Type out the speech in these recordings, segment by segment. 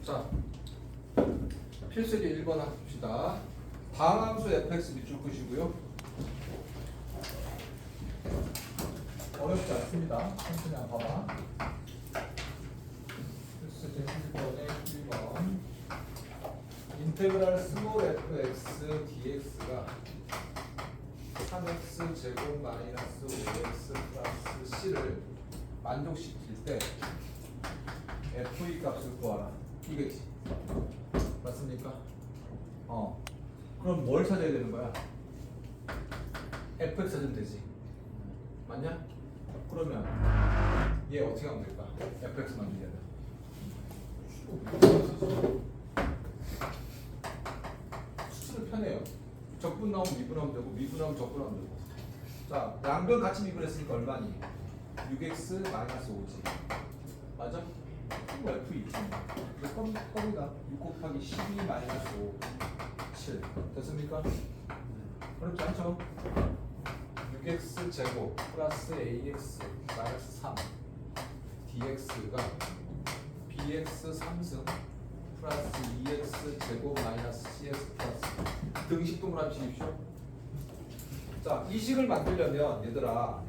자, 필수제 1번 합시다. 다음 함수 fx 밑줄 끄시고요. 어렵지 않습니다. 천천히 한번 봐봐. 필수제 1번에 1번 인테그랄 스몰 fx dx가 3x 제곱 마이너스 5x 플러스 c를 만족시킬 때 f2 값을 구하라. 이거지. 맞습니까? 그럼 뭘 찾아야 되는 거야? fx 찾으면 되지. 맞냐? 그러면 얘 어떻게 하면 될까? fx 만들어야 돼. 수치는 편해요. 적분 나오면 미분하면 되고 미분하면 적분하면 되고. 자, 양변 같이 미분했으니까 얼마니? 6x 마이너스 5지. 맞아? 이거 F2. 껌이다. 6 곱하기 12 마이너스 5 7 됐습니까? 어렵지 않죠? 6x 제곱 플러스 ax 마이너스 3 dx가 bx 3승 플러스 2x 제곱 마이너스 cx 플러스 등식동을 합치십시오. 자, 이 식을 만들려면 얘들아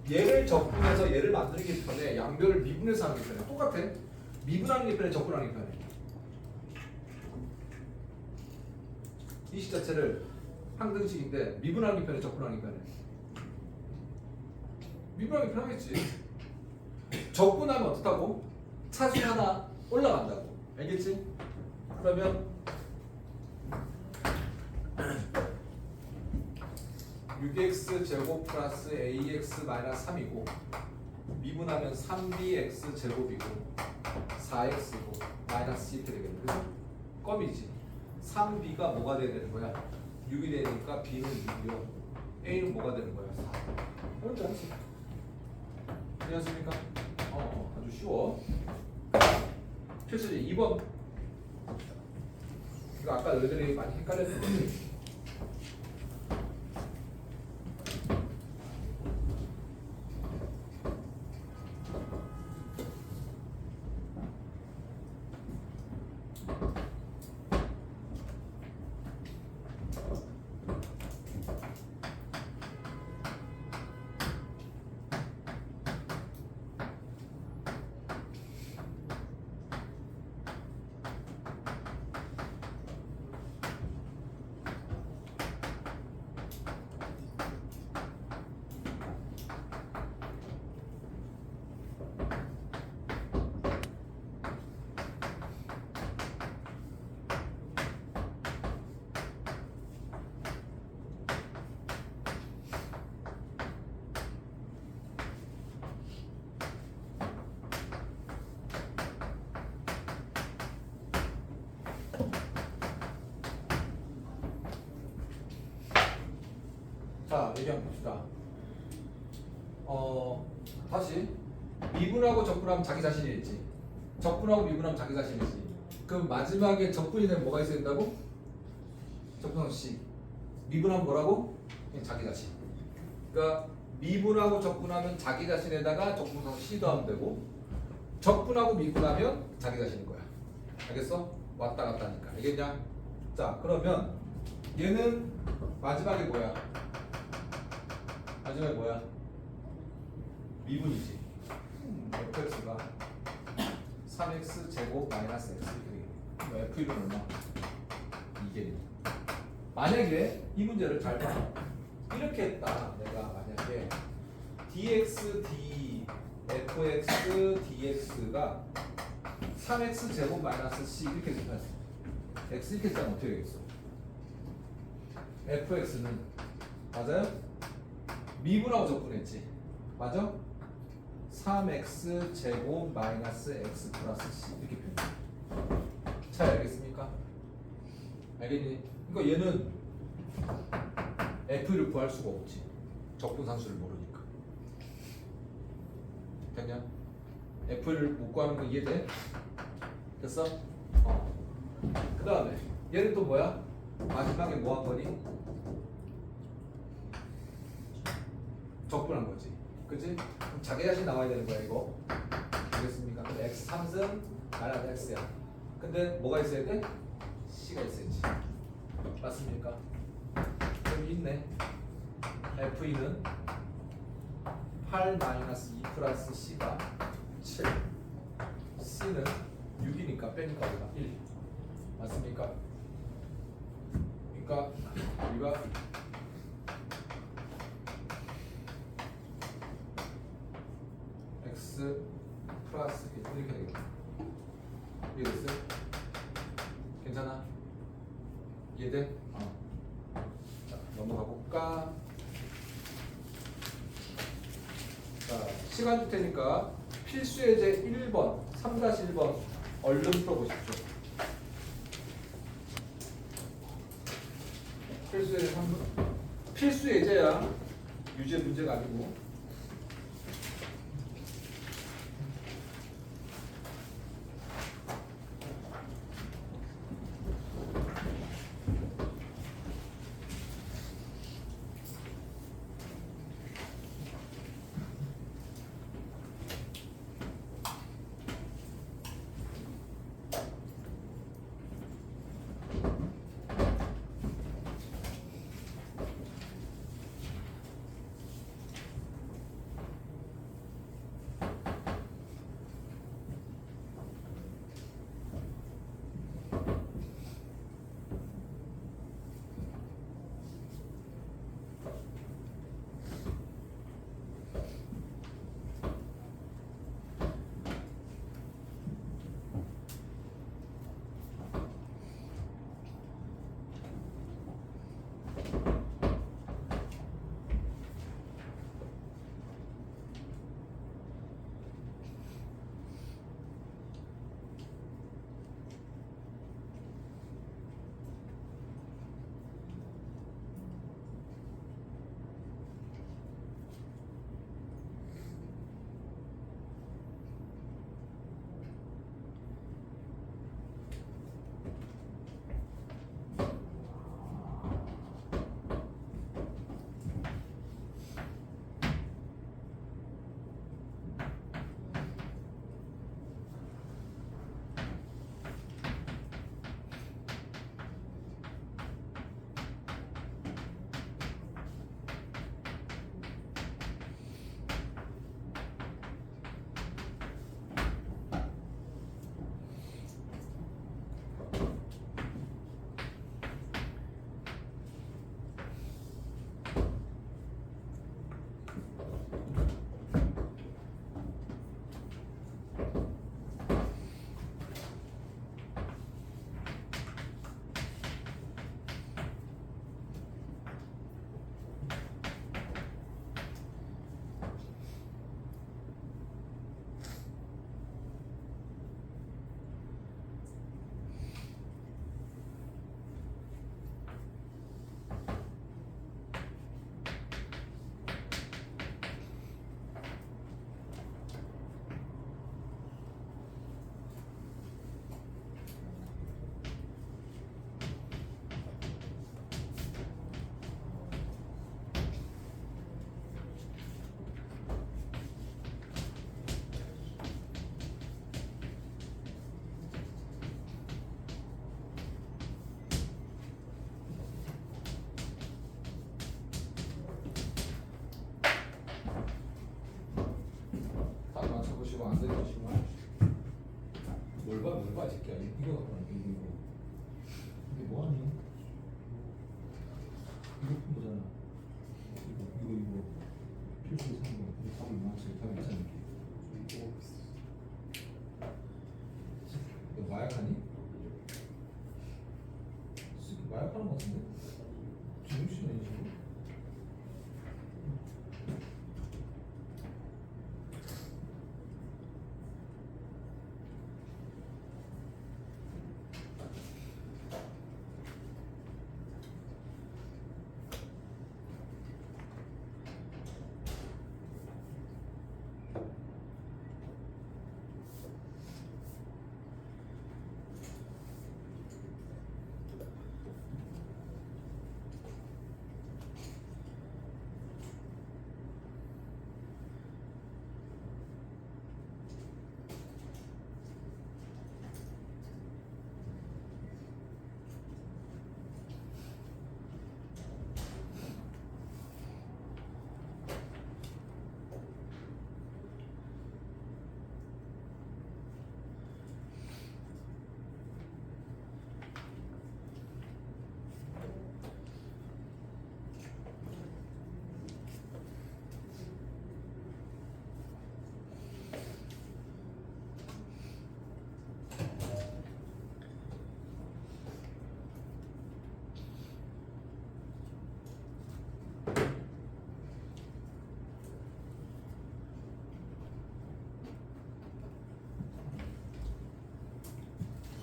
얘를 적분해서 얘를 만드는 게 편해. 양변을 미분해서 하는 게 편해. 똑같아. 미분하는 게 편해. 적분하는 게 편해. 이 식 자체를 항등식인데 미분하는 게 편해. 적분하는 게 편해. 미분하는 게 편하겠지. 적분하면 어떻다고? 차수 하나 올라간다고. 알겠지? 그러면 6x 제곱 플러스 ax 마이너스 3이고 미분하면 3bx 제곱이고 4x고 마이너스 이렇게 되겠네. 그래서 껌이지. 3b가 뭐가 돼야 되는 거야? 6이 되니까 b는 6이요. a는 뭐가 되는 거야? 4. 그렇지 않지? 이해하십니까? 아주 쉬워. 필수제 2번. 이거 아까 너희들이 많이 헷갈렸는데 자, 얘기 한번 봅시다. 다시 미분하고 적분하면 자기 자신이겠지. 적분하고 미분하면 자기 자신이지. 그럼 마지막에 적분이 되면 뭐가 있어야 된다고? 적분하고 C. 미분하면 뭐라고? 그냥 자기 자신. 그러니까 미분하고 적분하면 자기 자신에다가 적분하고 C 더하면 되고 적분하고 미분하면 자기 자신인 거야. 알겠어? 왔다 갔다 하니까. 알겠냐? 자, 그러면 얘는 마지막에 뭐야? 마지막에 뭐야? 미분이지. fx가 3x 제곱 마이너스 x 이렇게 f1은 얼마? 2개. 만약에 이 문제를 잘 봐. 이렇게 했다. 내가 만약에 dx d fx dx가 3x 제곱 마이너스 c 이렇게 되면 x 이렇게 되면 어떻게 되겠어? fx는 맞아요? 미분하고 적분했지. 맞아? 3x 제곱 마이너스 x 플러스 c 이렇게 표현해. 잘 알겠습니까? 알겠니? 그러니까 얘는 f를 구할 수가 없지. 적분 산수를 모르니까. 됐냐? f를 못 구하는 거 이해돼? 됐어? 그 다음에 얘는 또 뭐야? 마지막에 뭐 한 거니? 적분한 거지. 그치? 그럼 자기 자신 나와야 되는 거야, 이거. 되겠습니까? 그럼 x 3승 마이너스 x야. 근데 뭐가 있어야 돼? c가 있어야지. 맞습니까? 여기 있네. F는 8 마이너스 2 플러스 C가 7. C는 6이니까 빼니까 어디가 1. 맞습니까? 그러니까 우리가 X 플러스 이렇게 되겠다. 이해됐어요? 괜찮아? 이해돼? 자, 넘어가 볼까? 자, 시간 줄 테니까 필수 예제 1번, 3-1번 얼른 풀어보십시오. 필수 예제 3번. 필수 예제야. 유제 문제가 아니고. 맞춰보시고 안 되시고 뭘 봐, 이 새끼야. 이거 갖고 왔네, 이거. 이게 뭐하니? 이거 푼 거잖아. 이거. 필수 3번. 이거 답을 맞춰요. 답이 있잖아, 이렇게. 너 마약하니? 마약하는 거 같은데? 정신이 아니지?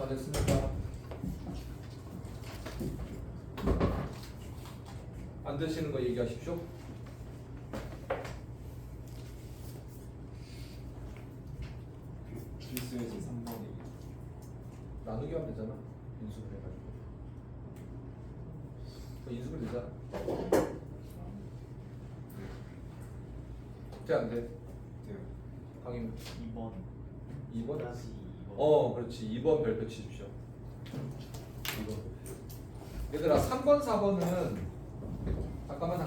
다 됐습니까? 안 되시는 거 얘기하십시오. 필수예제 3번이 나누기 하면 되잖아. 인수분 해가지고. 인수분 되잖아. 돼, 안 돼? 돼요. 강의는 2번 2번? 다시 2번 그렇지. 2번 별표 치십시오. 2번. 얘들아, 3번, 4번은 잠깐만.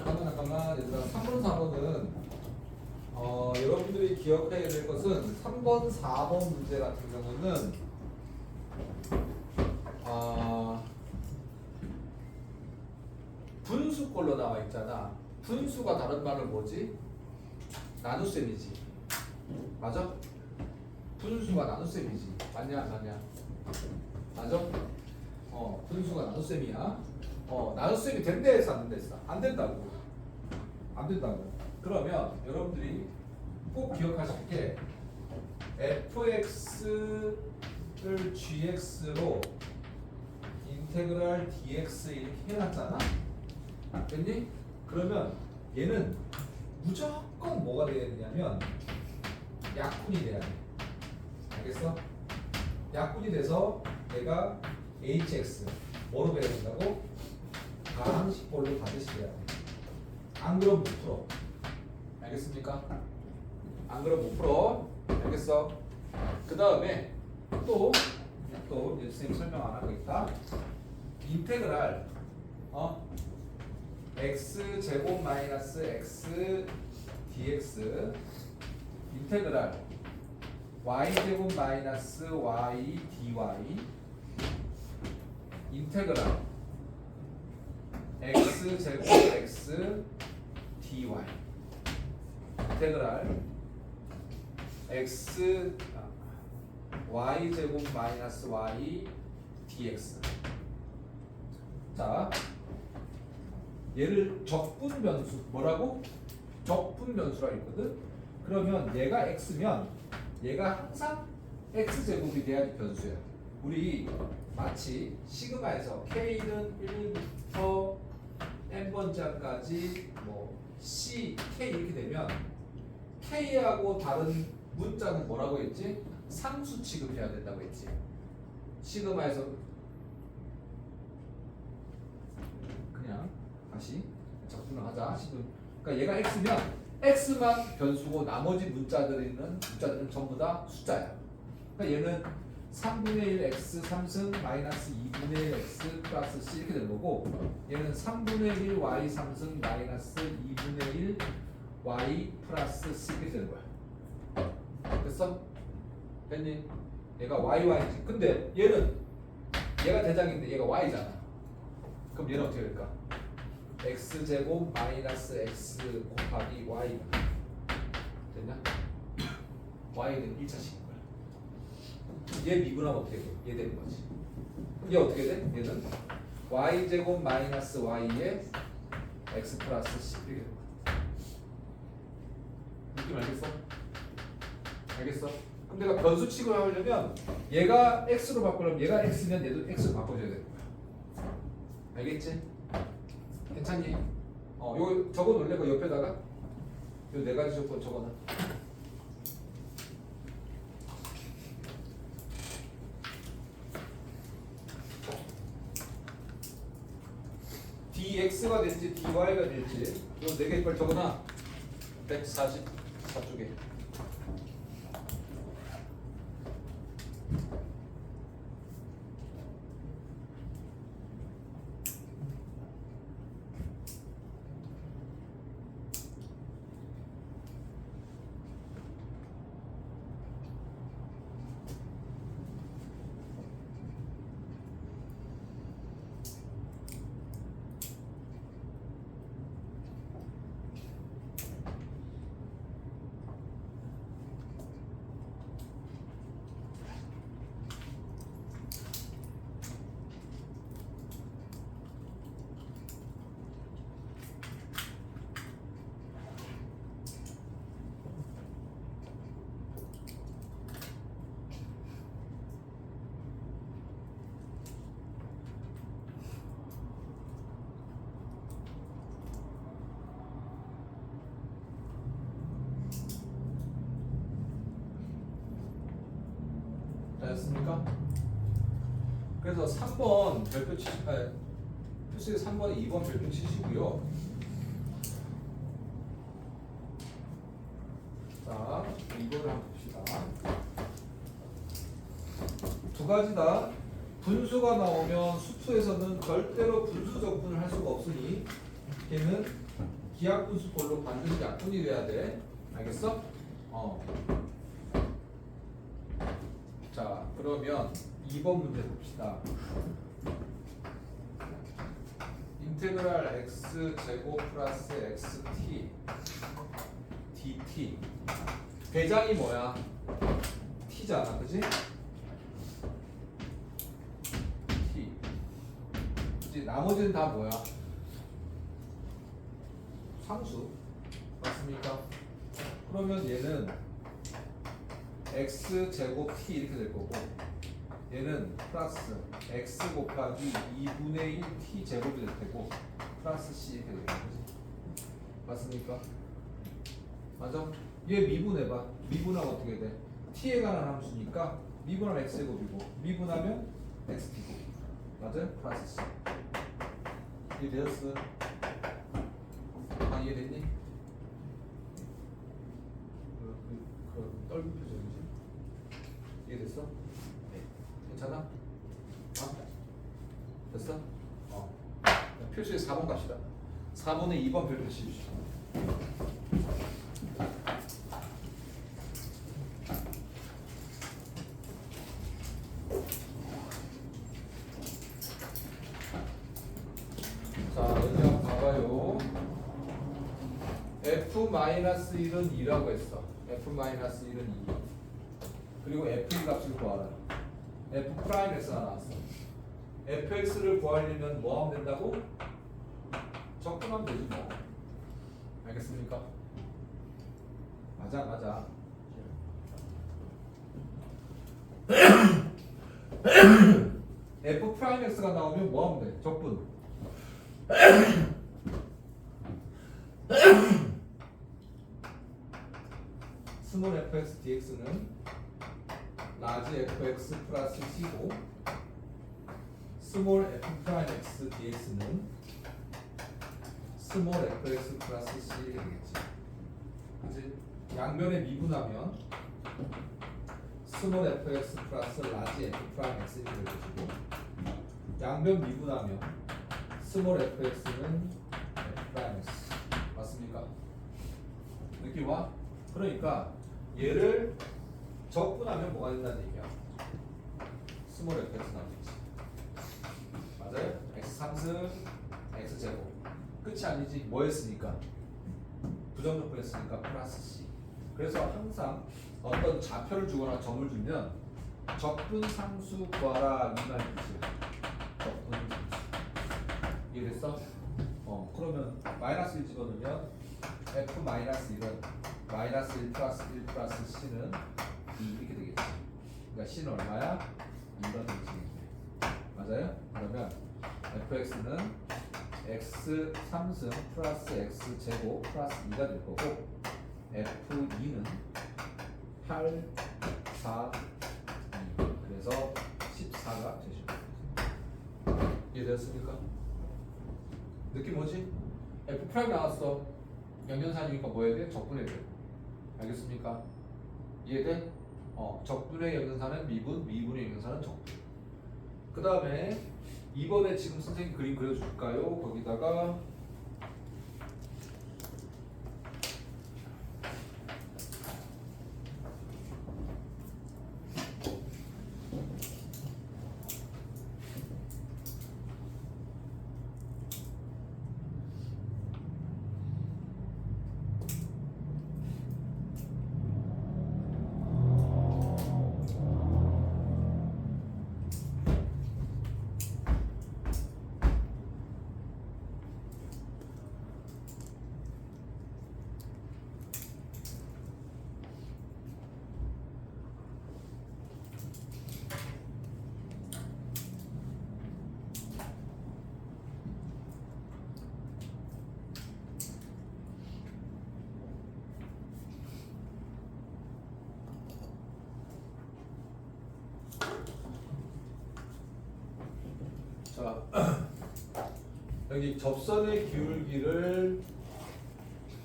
얘들아, 3번, 4번은 여러분들이 기억해야 될 것은 3번, 4번 문제 같은 경우는 분수꼴로 나와 있잖아. 분수가 다른 말로 뭐지? 나눗셈이지. 맞아? 분수가 나눗셈이지. 맞냐 안 맞냐? 맞아? 분수가 나눗셈이야. 나눗셈이 된다 해서 안 된다 했어? 안 된다고. 안 된다고. 그러면 여러분들이 꼭 기억하실 게 fx를 gx로 인테그랄 dx 이렇게 해놨잖아? 됐니? 그러면 얘는 무조건 뭐가 돼야 되냐면 약분이 돼야 돼. 알겠어? 약분이 돼서 얘가 hx 뭐로 돼야 된다고? 가항식꼴로 반드시 돼야 돼. 안 그럼 못 풀어. 알겠습니까? 안 그럼 못 풀어. 알겠어? 그 다음에 또 이제 선생님 설명 안 하고 있다. 인테그랄 x 제곱 마이너스 x dx 인테그랄 y 제곱 마이너스 y dy 인테그랄 x 제곱 x dy 인테그랄 x y 제곱 마이너스 y dx. 자, 얘를 적분 변수 뭐라고? 적분 변수라 했거든. 그러면 얘가 x면 얘가 항상 x 제곱이 돼야 변수야. 우리 마치 시그마에서 k는 1부터 n번째까지 뭐 c, k 이렇게 되면 k하고 다른 문자는 뭐라고 했지? 상수 취급해야 된다고 했지. 시그마에서 그냥 다시 적분을 하자. 그러니까 얘가 x면 x만 변수고 나머지 문자들은 전부 다 숫자야. 그러니까 얘는 3분의 1 x 3승 마이너스 2분의 1 x 플러스 c 이렇게 되는 거고, 얘는 3분의 1 y 3승 마이너스 2분의 1 y 플러스 c 이렇게 되는 거야. 됐어? 됐니? 얘가 y지. 근데 얘가 대장인데 얘가 y잖아. 그럼 얘는 어떻게 될까? x 제곱 마이너스 x 곱하기 y 됐냐? y는 1차식인 거야. 얘 미분하면 어떻게 돼? 얘 되는 거지. 얘 어떻게 돼? 얘는 y 제곱 마이너스 y에 x 플러스 c 이렇게 되는 거야. 느낌 알겠어? 알겠어? 그럼 내가 변수 취급을 하려면 얘가 x로 바꾸려면 얘가 x면 얘도 x로 바꿔줘야 되는 거야. 알겠지? 괜찮니? 요거 적어놓을래? 그 옆에다가 요 네 가지 조건 적어놔. dx가 될지 dy가 될지 요 네 개 걸 적어놔. 144쪽에. 맞았습니까? 그래서 3번 별표 표수의 3번에 2번 별표 치시고요. 자, 이거를 한번 봅시다. 두 가지 다 분수가 나오면 수투에서는 절대로 분수 적분을 할 수가 없으니 걔는 기하분수꼴로 반드시 약분이 돼야 돼. 알겠어? 자, 그러면 2번 문제 봅시다. 인테그랄 x 제곱 플러스 xt dt 대장이 뭐야? t잖아, 그지? t. 이제 나머지는 다 뭐야? 상수. 맞습니까? 그러면 얘는 x 제곱 t 이렇게 될 거고, 얘는 플러스 x 곱하기 2분의 1 t 제곱이 될 테고, 플러스 c 이렇게 되는 거지. 맞습니까? 맞아? 얘 미분해봐. 미분하면 어떻게 돼? t에 관한 함수니까 미분하면 x 제곱이고, 미분하면 xt고. 맞아요? 플러스 c. 이해되었어? 아, 이해됐니? 그런 떨린 표정이지? 이해됐어? 네. 괜찮아? 됐어? 표시에 4번 갑시다. 4번에 2번 별표 씌우시죠. 자, 여기 한번 봐봐요. f-1은 2라고 했어. f-1은 2. 그리고 f의 값을 구하라. f'x가 나왔어. fx를 구하려면 뭐 하면 된다고? 적분하면 되지 뭐. 알겠습니까? 맞아. f'x가 나오면 뭐 하면 돼? 적분. 스몰 fx dx는 라지 fx 플러스 c고, 스몰 f'x dx는 스몰 fx 플러스 c 이렇게 되겠지. 그치? 양면에 미분하면 스몰 fx 플러스 라지 f'x 이렇게 될 것이고, 양면 미분하면 스몰 fx는 f'x. 맞습니까? 느낌 와? 그러니까 얘를 적분하면 뭐가 된다는 얘기야? 스몰 fx 나오겠지. 맞아요? x 3승 x 제곱. 끝이 아니지. 뭐 했으니까? 부정적분 했으니까 플러스 c. 그래서 항상 어떤 좌표를 주거나 점을 주면 적분 상수 구하라 이 말이 뜻이야. 적분 상수. 이해됐어? 그러면 마이너스 1 집어넣으면 f-1은 마이너스 1 플러스 1 플러스 c는 2 이렇게 되겠지. 그러니까 c는 얼마야? 2가 되겠지. 맞아요? 그러면 fx는 x 3승 플러스 x 제곱 플러스 2가 될 거고, f2는 8, 4, 2. 그래서 14가 되죠. 이해되었습니까? 느낌 뭐지? f' 나왔어. 영연산이니까 뭐 해야 돼? 적분해야 돼. 알겠습니까? 이해돼? 적분의 영연산은 미분, 미분의 영연산은 적분. 그 다음에 이번에 지금 선생님 그림 그려줄까요? 거기다가 자, 여기 접선의 기울기를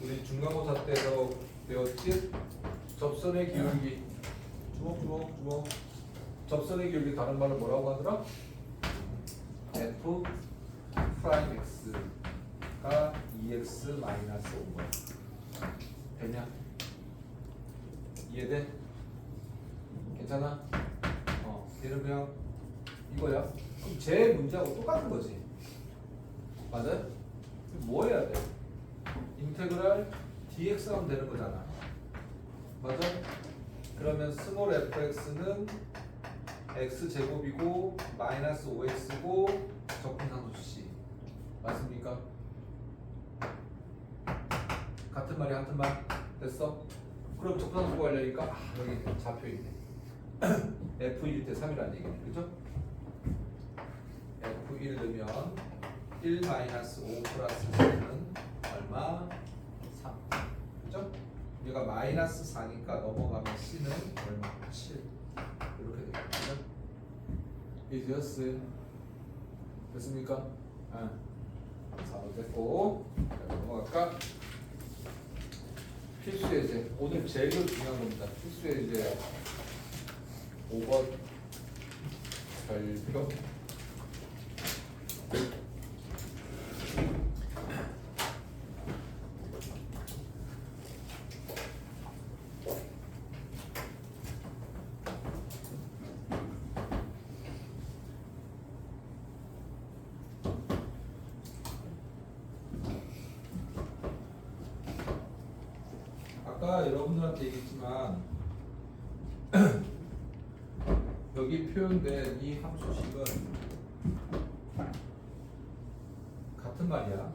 우리 중간고사 때도 배웠지? 접선의 기울기 주먹 접선의 기울기 다른 말로 뭐라고 하더라? F 프라임 X가 2X 마이너스 5번 되냐? 이해돼? 괜찮아? 얘는 그냥 이거야. 그럼 제 문제하고 똑같은 거지. 맞아요? 뭐 해야 돼? 인테그랄 dx 하면 되는 거잖아. 맞아? 그러면 스몰 fx는 x제곱이고 마이너스 5x고 적분상수 c. 맞습니까? 같은 말이 같은 말? 됐어? 그럼 적분상수 구하려니까 여기 좌표있네. F1일 때 3이라는 얘기네. 그죠? F1 넣으면 1 마이너스 5 플러스 4는 얼마? 3. 그죠? 얘가 마이너스 4니까 넘어가면 C는 얼마? 7. 이렇게 되겠죠? 이해되었어요? 됐습니까? 4도 됐고. 자, 넘어갈까? 필수 예제. 오늘 제일 중요한 겁니다. 필수 예제 5번 별표. 아까 여러분들한테 얘기했지만 여기 표현된 이 함수식은 같은 말이야.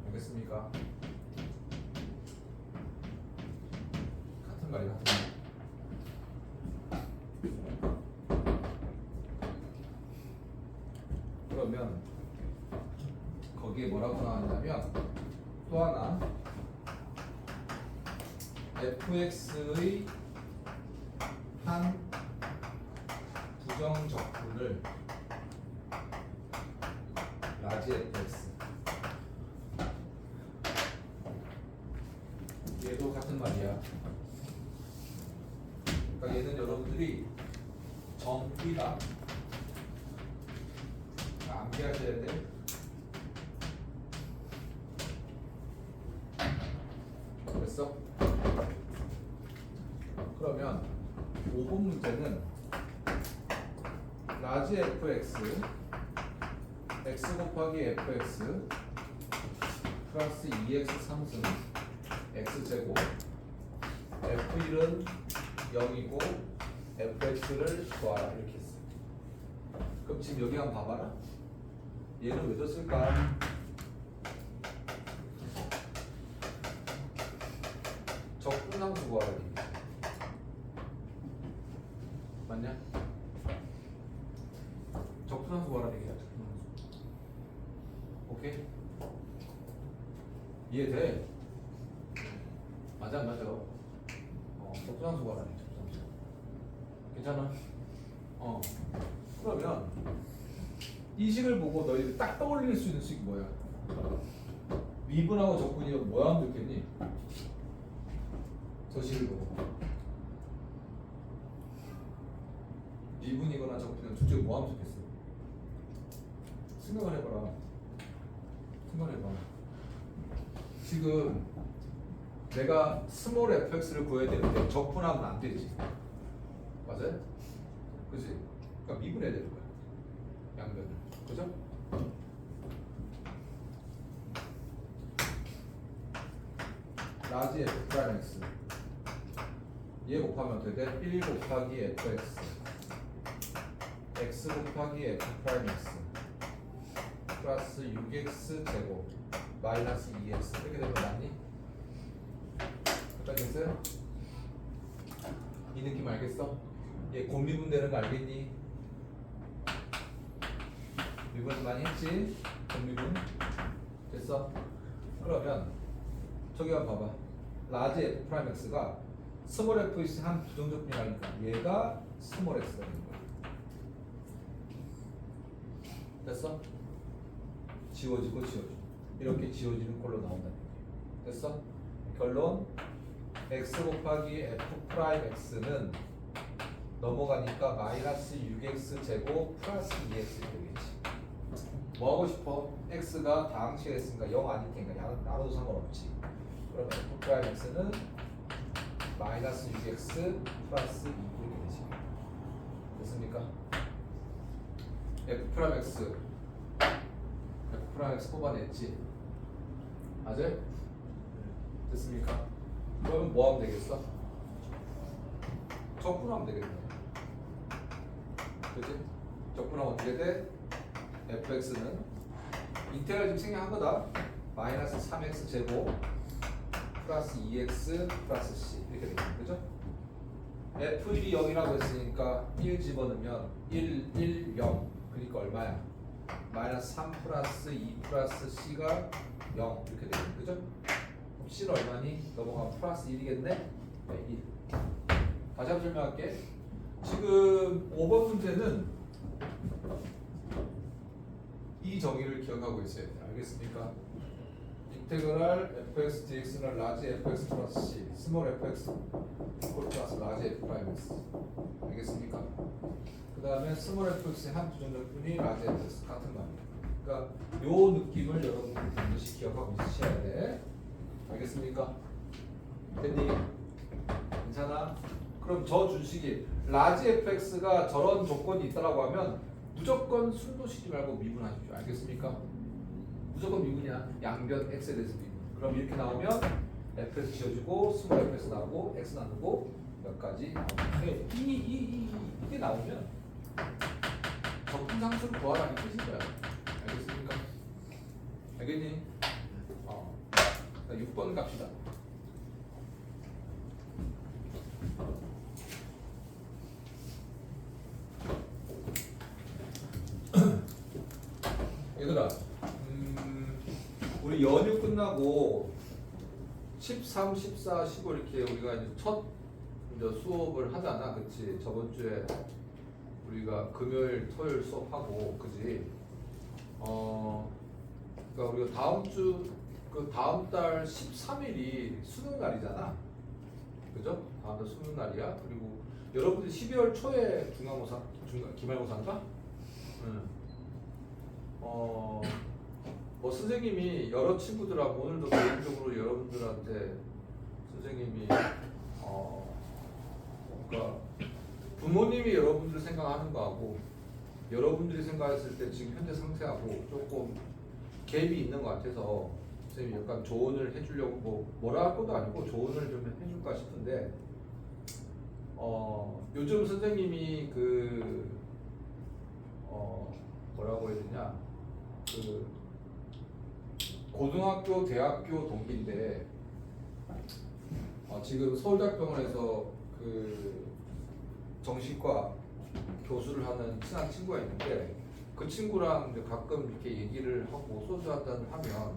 알겠습니까? 같은 말이야, 같은 말. 그러면 거기에 뭐라고 나왔냐면 또 하나 fx의 한 부정적분을 라지 fx 얘도 같은 말이야. 그러니까 얘는 여러분들이 정비랑 암기하셔야 돼. 됐어? 그러면 5번 문제는 라지 fx x 곱하기 fx 플러스 2x 3승 x제곱 f1은 0이고 fx를 구하라 이렇게 했어. 그럼 지금 여기 한번 봐봐라. 얘는 왜 줬을까? 적분상수 구하라. 맞냐? 적분상수 구하라는 얘기야. 적분상수. 오케이? 이해돼? 맞아 안 맞아? 적분상수 구하라는 얘기야. 적분상수. 괜찮아? 그러면 이 식을 보고 너희들 딱 떠올릴 수 있는 식이 뭐야? 미분하고 적분이면 뭐 하면 좋겠니? 저 식을 보고 미분이거나 적분이거나 둘 중에 뭐 하면 좋겠어? 생각을 해봐라. 생각해봐. 지금 내가 스몰 fx를 구해야 되는데 적분하면 안 되지. 맞아요? 그치? 그러니까 미분해야 되는 거야. 양변을. 그죠? 라지 f 프라임 x 얘 곱하면 어떻게 돼? 1 곱하기 fx x 곱하기 f 프라임 x 플러스 6x 제곱 마이너스 2x 이렇게 되면 맞니? 여기까지 됐어요? 이 느낌 알겠어? 얘 곱미분 되는 거 알겠니? 미분 많이 했지? 곱미분 됐어? 그러면 저기 한번 봐봐. 라지 f 프라임 x가 스몰 f 한 부정적분이라니까 얘가 스몰 x가 되는 거야. 됐어? 지워지고 지워지고 이렇게 지워지는 꼴로 나온다는 얘기야. 됐어? 결론 x 곱하기 f 프라임 x는 넘어가니까 마이너스 6x 제곱 플러스 2x 되겠지. 뭐 하고 싶어? x가 다항치가 있으니까 0 아닐 테니까 나눠도 상관없지. 그럼 f 프라임 x는 마이너스 6x 플러스 2 이렇게 되지. 됐습니까? f 프라임 x 뽑아냈지. 맞아요? 됐습니까? 그러면 뭐 하면 되겠어? 적분하면 되겠네. 그치? 적분하면 어떻게 돼? fx는 인테그랄 지금 생략한 거다. 마이너스 3x 제곱 플러스 2x 플러스 c 이렇게 되겠네. 그죠? f1이 0이라고 했으니까 1 집어넣으면 1, 1, 0 그러니까 얼마야? 마이너스 3 플러스 2 플러스 c가 0 이렇게 되겠네. 그죠? 그럼 c는 얼마니? 넘어가면 플러스 1이겠네? 네, 1. 다시 한번 설명할게. 지금 5번 문제는 이 정의를 기억하고 있어야 돼요. 알겠습니까? 인테그랄 fx dx는 라지 fx 플러스 c, 스몰 fx 플러스 라지 f 프라임 x. 알겠습니까? 그 다음에 스몰 fx의 한 부정적분이 라지 fx 같은 말이에요. 그러니까 요 느낌을 여러분 반드시 기억하고 있으셔야 돼. 알겠습니까? 됐니? 괜찮아? 그럼 저 주식이 라지 fx가 저런 조건이 있다라고 하면 무조건 순도시지 말고 미분하십시오. 알겠습니까? 무조건 미분이야. 양변 x에 대해서 미분. 그럼 이렇게 나오면 fx 지워지고 스몰 fx 나오고 x 나누고 몇 가지 나오고 이게 나오면 적분상수를 구하라는 뜻인 거야. 알겠습니까? 알겠니? 6번 갑시다. 얘들아, 우리 연휴 끝나고 13, 14, 15 이렇게 우리가 이제 첫 수업을 하잖아, 그치? 저번 주에 우리가 금요일, 토요일 수업하고, 그지? 그러니까 우리가 다음 주, 그 다음 달 13일이 수능 날이잖아, 그죠? 다음 달 수능 날이야. 그리고 여러분들 12월 초에 중간고사, 기말고사인가? 뭐 선생님이 여러 친구들하고 오늘도 개인적으로 여러분들한테 선생님이 그러니까 부모님이 여러분들 생각하는 거하고 여러분들이 생각했을 때 지금 현재 상태하고 조금 갭이 있는 것 같아서 선생님이 약간 조언을 해주려고 뭐라 할 것도 아니고 조언을 좀 해줄까 싶은데 요즘 선생님이 그 뭐라고 해야 되냐 그 고등학교, 대학교 동기인데 지금 서울대학병원에서 그 정신과 교수를 하는 친한 친구가 있는데 그 친구랑 이제 가끔 이렇게 얘기를 하고 소주 한잔을 하면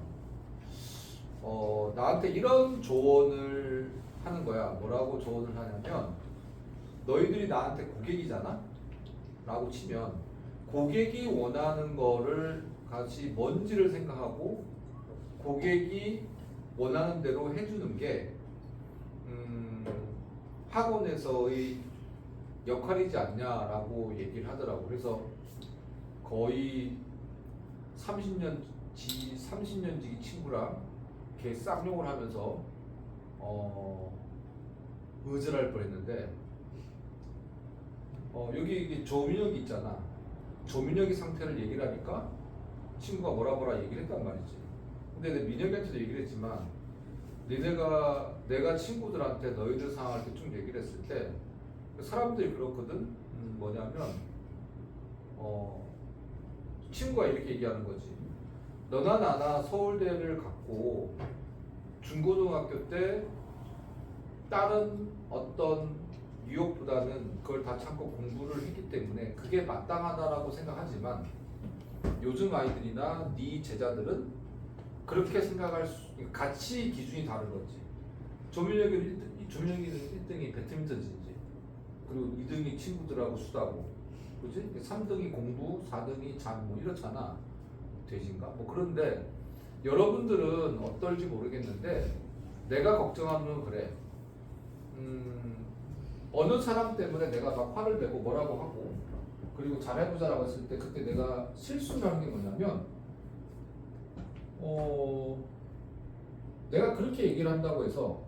나한테 이런 조언을 하는 거야. 뭐라고 조언을 하냐면 너희들이 나한테 고객이잖아? 라고 치면 고객이 원하는 거를 같이 뭔지를 생각하고 고객이 원하는 대로 해주는 게 학원에서의 역할이지 않냐라고 얘기를 하더라고. 그래서 거의 30년 지기 친구랑 걔 쌍욕을 하면서 의절할 뻔했는데 여기 이게 조민혁이 있잖아. 조민혁이 상태를 얘기를 하니까 친구가 뭐라 얘기를 했단 말이지. 근데 내 민혁이한테도 얘기를 했지만 내가 친구들한테 너희들 상황을 대충 얘기를 했을 때 사람들이 그렇거든. 뭐냐면 친구가 이렇게 얘기하는 거지. 너나 나나 서울대를 갔고 중고등학교 때 다른 어떤 유혹보다는 그걸 다 참고 공부를 했기 때문에 그게 마땅하다라고 생각하지만 요즘 아이들이나 네 제자들은 그렇게 생각할 가치 기준이 다른 거지. 조민혁이는 1등이 배드민턴 진지, 그리고 2등이 친구들하고 수다고, 그지? 3등이 공부, 4등이 잠, 뭐 이렇잖아. 돼지인가? 뭐 그런데 여러분들은 어떨지 모르겠는데 내가 걱정하는 건 그래. 어느 사람 때문에 내가 막 화를 내고 뭐라고 하고 그리고 잘해보자라고 했을 때 그때 내가 실수를 하는 게 뭐냐면 내가 그렇게 얘기를 한다고 해서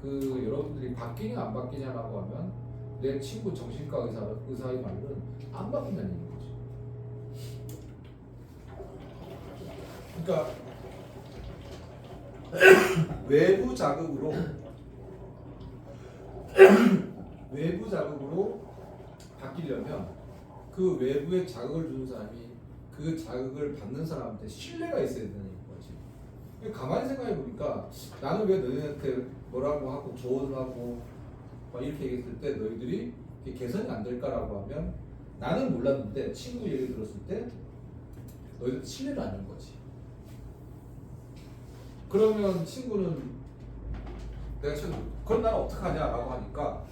그 여러분들이 바뀌냐 안 바뀌냐라고 하면 내 친구 정신과 의사의 말은 안 바뀐다는 얘기지. 그러니까 외부 자극으로 외부 자극으로 바뀌려면 그 외부의 자극을 주는 사람이 그 자극을 받는 사람한테 신뢰가 있어야 되는 거지. 가만히 생각해 보니까 나는 왜 너희한테 뭐라고 하고 조언을 하고 막 이렇게 얘기했을 때 너희들이 개선이 안 될까라고 하면 나는 몰랐는데 친구 얘기 들었을 때 너희들 신뢰를 안 하는 거지. 그러면 친구는 내가 친구 그럼 나는 어떡하냐라고 하니까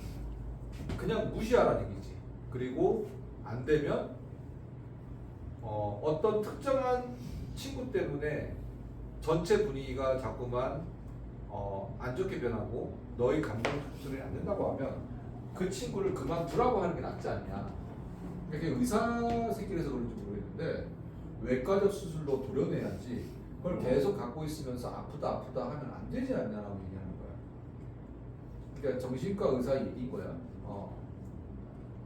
그냥 무시하라는 얘기지. 그리고 안 되면 어떤 특정한 친구 때문에 전체 분위기가 자꾸만 안 좋게 변하고 너희 감정 수준이 안 된다고 하면 그 친구를 그만두라고 하는 게 낫지 않냐. 이게 의사 새끼라서 그런지 모르겠는데 외과적 수술로 도려내야지 그걸 계속 갖고 있으면서 아프다 하면 안 되지 않냐라고 얘기하는 거야. 그러니까 정신과 의사 얘기인 거야.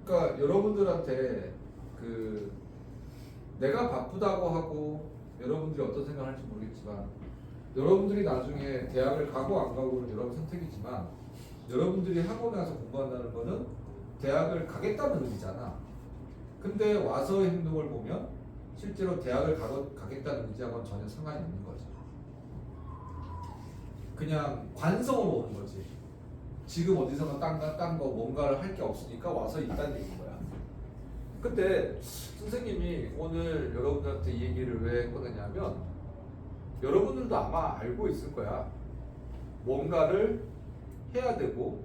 그러니까 여러분들한테 그 내가 바쁘다고 하고 여러분들이 어떤 생각을 할지 모르겠지만 여러분들이 나중에 대학을 가고 안 가고는 여러분 선택이지만 여러분들이 하고 나서 공부한다는 거는 대학을 가겠다는 의지잖아. 근데 와서의 행동을 보면 실제로 대학을 가겠다는 의지하고는 전혀 상관이 없는 거지. 그냥 관성으로 오는 거지. 지금 어디서나 딴 거 뭔가를 할 게 없으니까 와서 있다는 얘기인 거야. 근데 선생님이 오늘 여러분들한테 이 얘기를 왜 꺼냈냐면 여러분들도 아마 알고 있을 거야. 뭔가를 해야 되고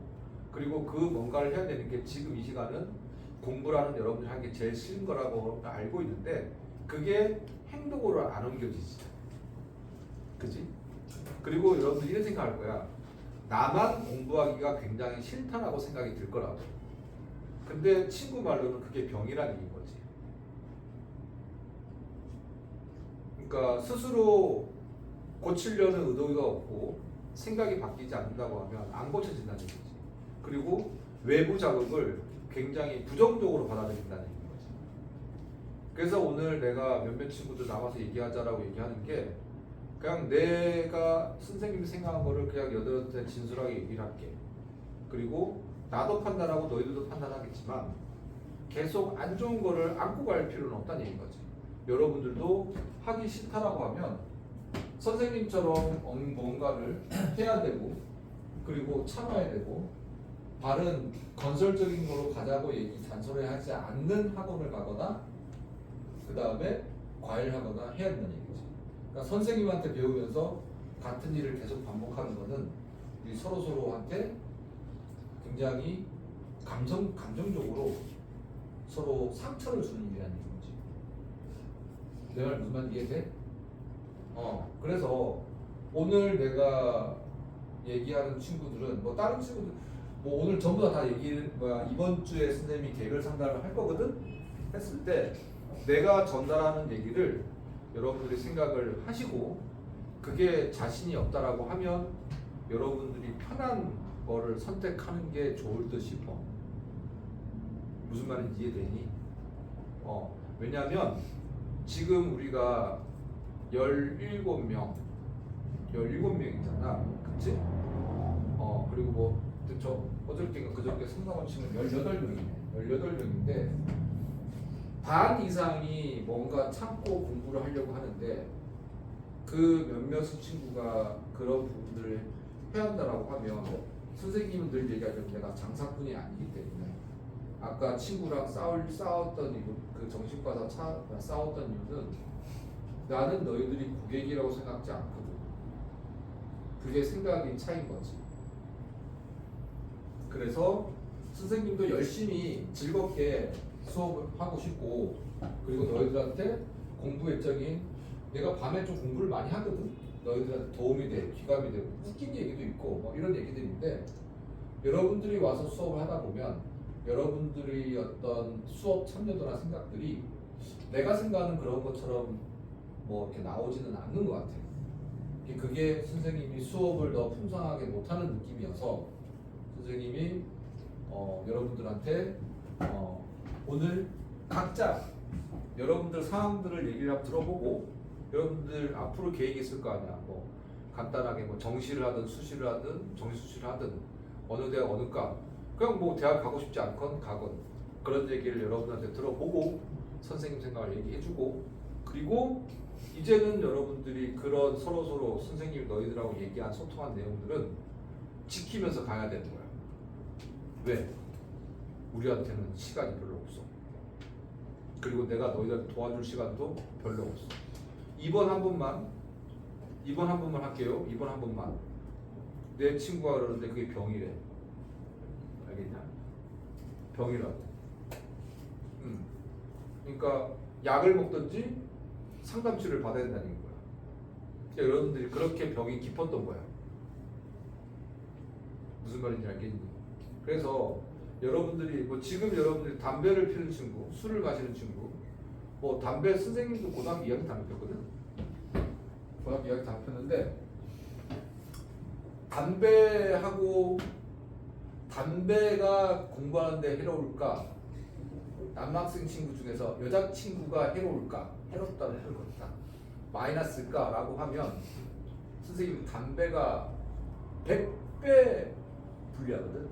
그리고 그 뭔가를 해야 되는 게 지금 이 시간은 공부라는 여러분들이 하는 게 제일 싫은 거라고 알고 있는데 그게 행동으로 안 옮겨지지. 그지? 그리고 여러분들이 이런 생각할 거야. 나만 공부하기가 굉장히 싫다라고 생각이 들 거라고. 근데 친구 말로는 그게 병이라는 얘기인 거지. 그러니까 스스로 고치려는 의도가 없고 생각이 바뀌지 않는다고 하면 안 고쳐진다는 얘기지. 그리고 외부 자극을 굉장히 부정적으로 받아들인다는 얘기인 거지. 그래서 오늘 내가 몇몇 친구들 나와서 얘기하자라고 얘기하는 게 그냥 내가 선생님이 생각한 거를 그냥 여러분한테 진솔하게 얘기를 할게. 그리고 나도 판단하고 너희들도 판단하겠지만 계속 안 좋은 거를 안고 갈 필요는 없다는 얘기인 거지. 여러분들도 하기 싫다라고 하면 선생님처럼 뭔가를 해야 되고 그리고 참아야 되고 바른 건설적인 거로 가자고 잔소리하지 않는 학원을 가거나 그 다음에 과외하거나 해야 된다는 얘기지. 그러니까 선생님한테 배우면서 같은 일을 계속 반복하는 거는 우리 서로한테 굉장히 감정적으로 서로 상처를 주는 일이라는 얘기지. 내 말 무슨 말 이해돼? 그래서 오늘 내가 얘기하는 친구들은 뭐 다른 친구들 뭐 오늘 전부 다 이번 주에 선생님이 개별 상담을 할 거거든. 했을 때 내가 전달하는 얘기를 여러분들이 생각을 하시고 그게 자신이 없다라고 하면 여러분들이 편한 거를 선택하는 게 좋을 듯 싶어. 무슨 말인지 이해되니? 왜냐면 지금 우리가 17명이잖아. 그치? 그리고 뭐 저 어저께인가 그저께 상담원 치면 18명인데 반 이상이 뭔가 참고 공부를 하려고 하는데 그 몇몇 친구가 그런 부분들을 해야 한다라고 하면 선생님은 늘 얘기하죠. 내가 장사꾼이 아니기 때문에 아까 친구랑 싸웠던 이유, 그 정신과사 싸웠던 이유는 나는 너희들이 고객이라고 생각지 않거든. 그게 생각이 차인 거지. 그래서 선생님도 열심히 즐겁게 수업을 하고 싶고, 그리고 너희들한테 공부 일정인, 내가 밤에 좀 공부를 많이 하거든. 너희들한테 도움이 돼, 귀감이 되고, 웃긴 얘기도 있고 뭐 이런 얘기들인데, 여러분들이 와서 수업을 하다 보면 여러분들이 어떤 수업 참여도나 생각들이 내가 생각하는 그런 것처럼 뭐 이렇게 나오지는 않는 것 같아요. 그게 선생님이 수업을 더 풍성하게 못하는 느낌이어서 선생님이 여러분들한테 오늘 각자 여러분들 상황들을 얘기를 한번 들어보고, 여러분들 앞으로 계획이 있을 거 아니야. 뭐 간단하게 뭐 정시를 하든 수시를 하든 정시수시를 하든 어느 대학 어느 과, 그냥 뭐 대학 가고 싶지 않건 가건 그런 얘기를 여러분한테 들어보고 선생님 생각을 얘기해주고, 그리고 이제는 여러분들이 그런 서로 선생님이 너희들하고 얘기한 소통한 내용들은 지키면서 가야 되는 거야. 왜? 우리한테는 시간이 별로 없어. 그리고 내가 너희들 도와줄 시간도 별로 없어. 이번 한 번만 할게요. 이번 한 번만. 내 친구가 그러는데 그게 병이래. 알겠냐? 병이라고. 그러니까 약을 먹든지 상담치료를 받아야 된다는 거야. 그러니까 여러분들이 그렇게 병이 깊었던 거야. 무슨 말인지 알겠니? 그래서 여러분들이 뭐 지금 여러분들이 담배를 피우는 친구, 술을 마시는 친구, 뭐 담배 선생님도 고등학교 2학년 담배 폈거든. 고등학교 2학년 담배 폈는데, 담배가 공부하는데 해로울까? 남학생 친구 중에서 여자친구가 해로울까? 해롭다는 해롭다. 마이너스일까? 라고 하면 선생님은 담배가 100배 불리하거든.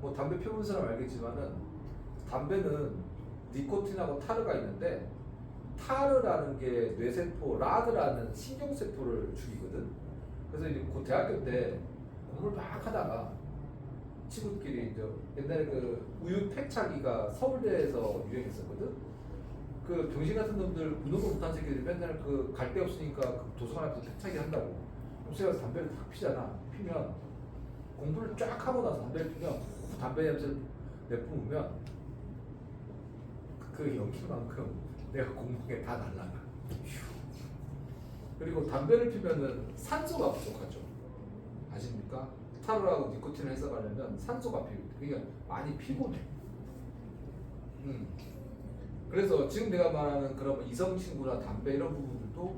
뭐 담배 펴본 사람 알겠지만은 담배는 니코틴하고 타르가 있는데, 타르라는 게 뇌세포, 라드라는 신경세포를 죽이거든. 그래서 이제 그 대학교 때 공부를 막 하다가 친구들끼리 이제 옛날에 그 우유 패차기가 서울대에서 유행했었거든. 그 병신 같은 놈들, 운동도 못한 새끼들이 맨날 그 갈 데 없으니까 그 도서관 앞에서 패차기 한다고. 그럼 제가 담배를 탁 피잖아. 피면 공부를 쫙 하고 나서 담배를 피면 담배 냄새 내뿜으면 그 연기만큼 내가 공부에 다 날라가. 그리고 담배를 피면은 산소가 부족하죠. 아십니까? 타르하고 니코틴을 해석하려면 산소가 필요해. 그러니까 많이 피곤해. 그래서 지금 내가 말하는 그런 이성 친구나 담배 이런 부분들도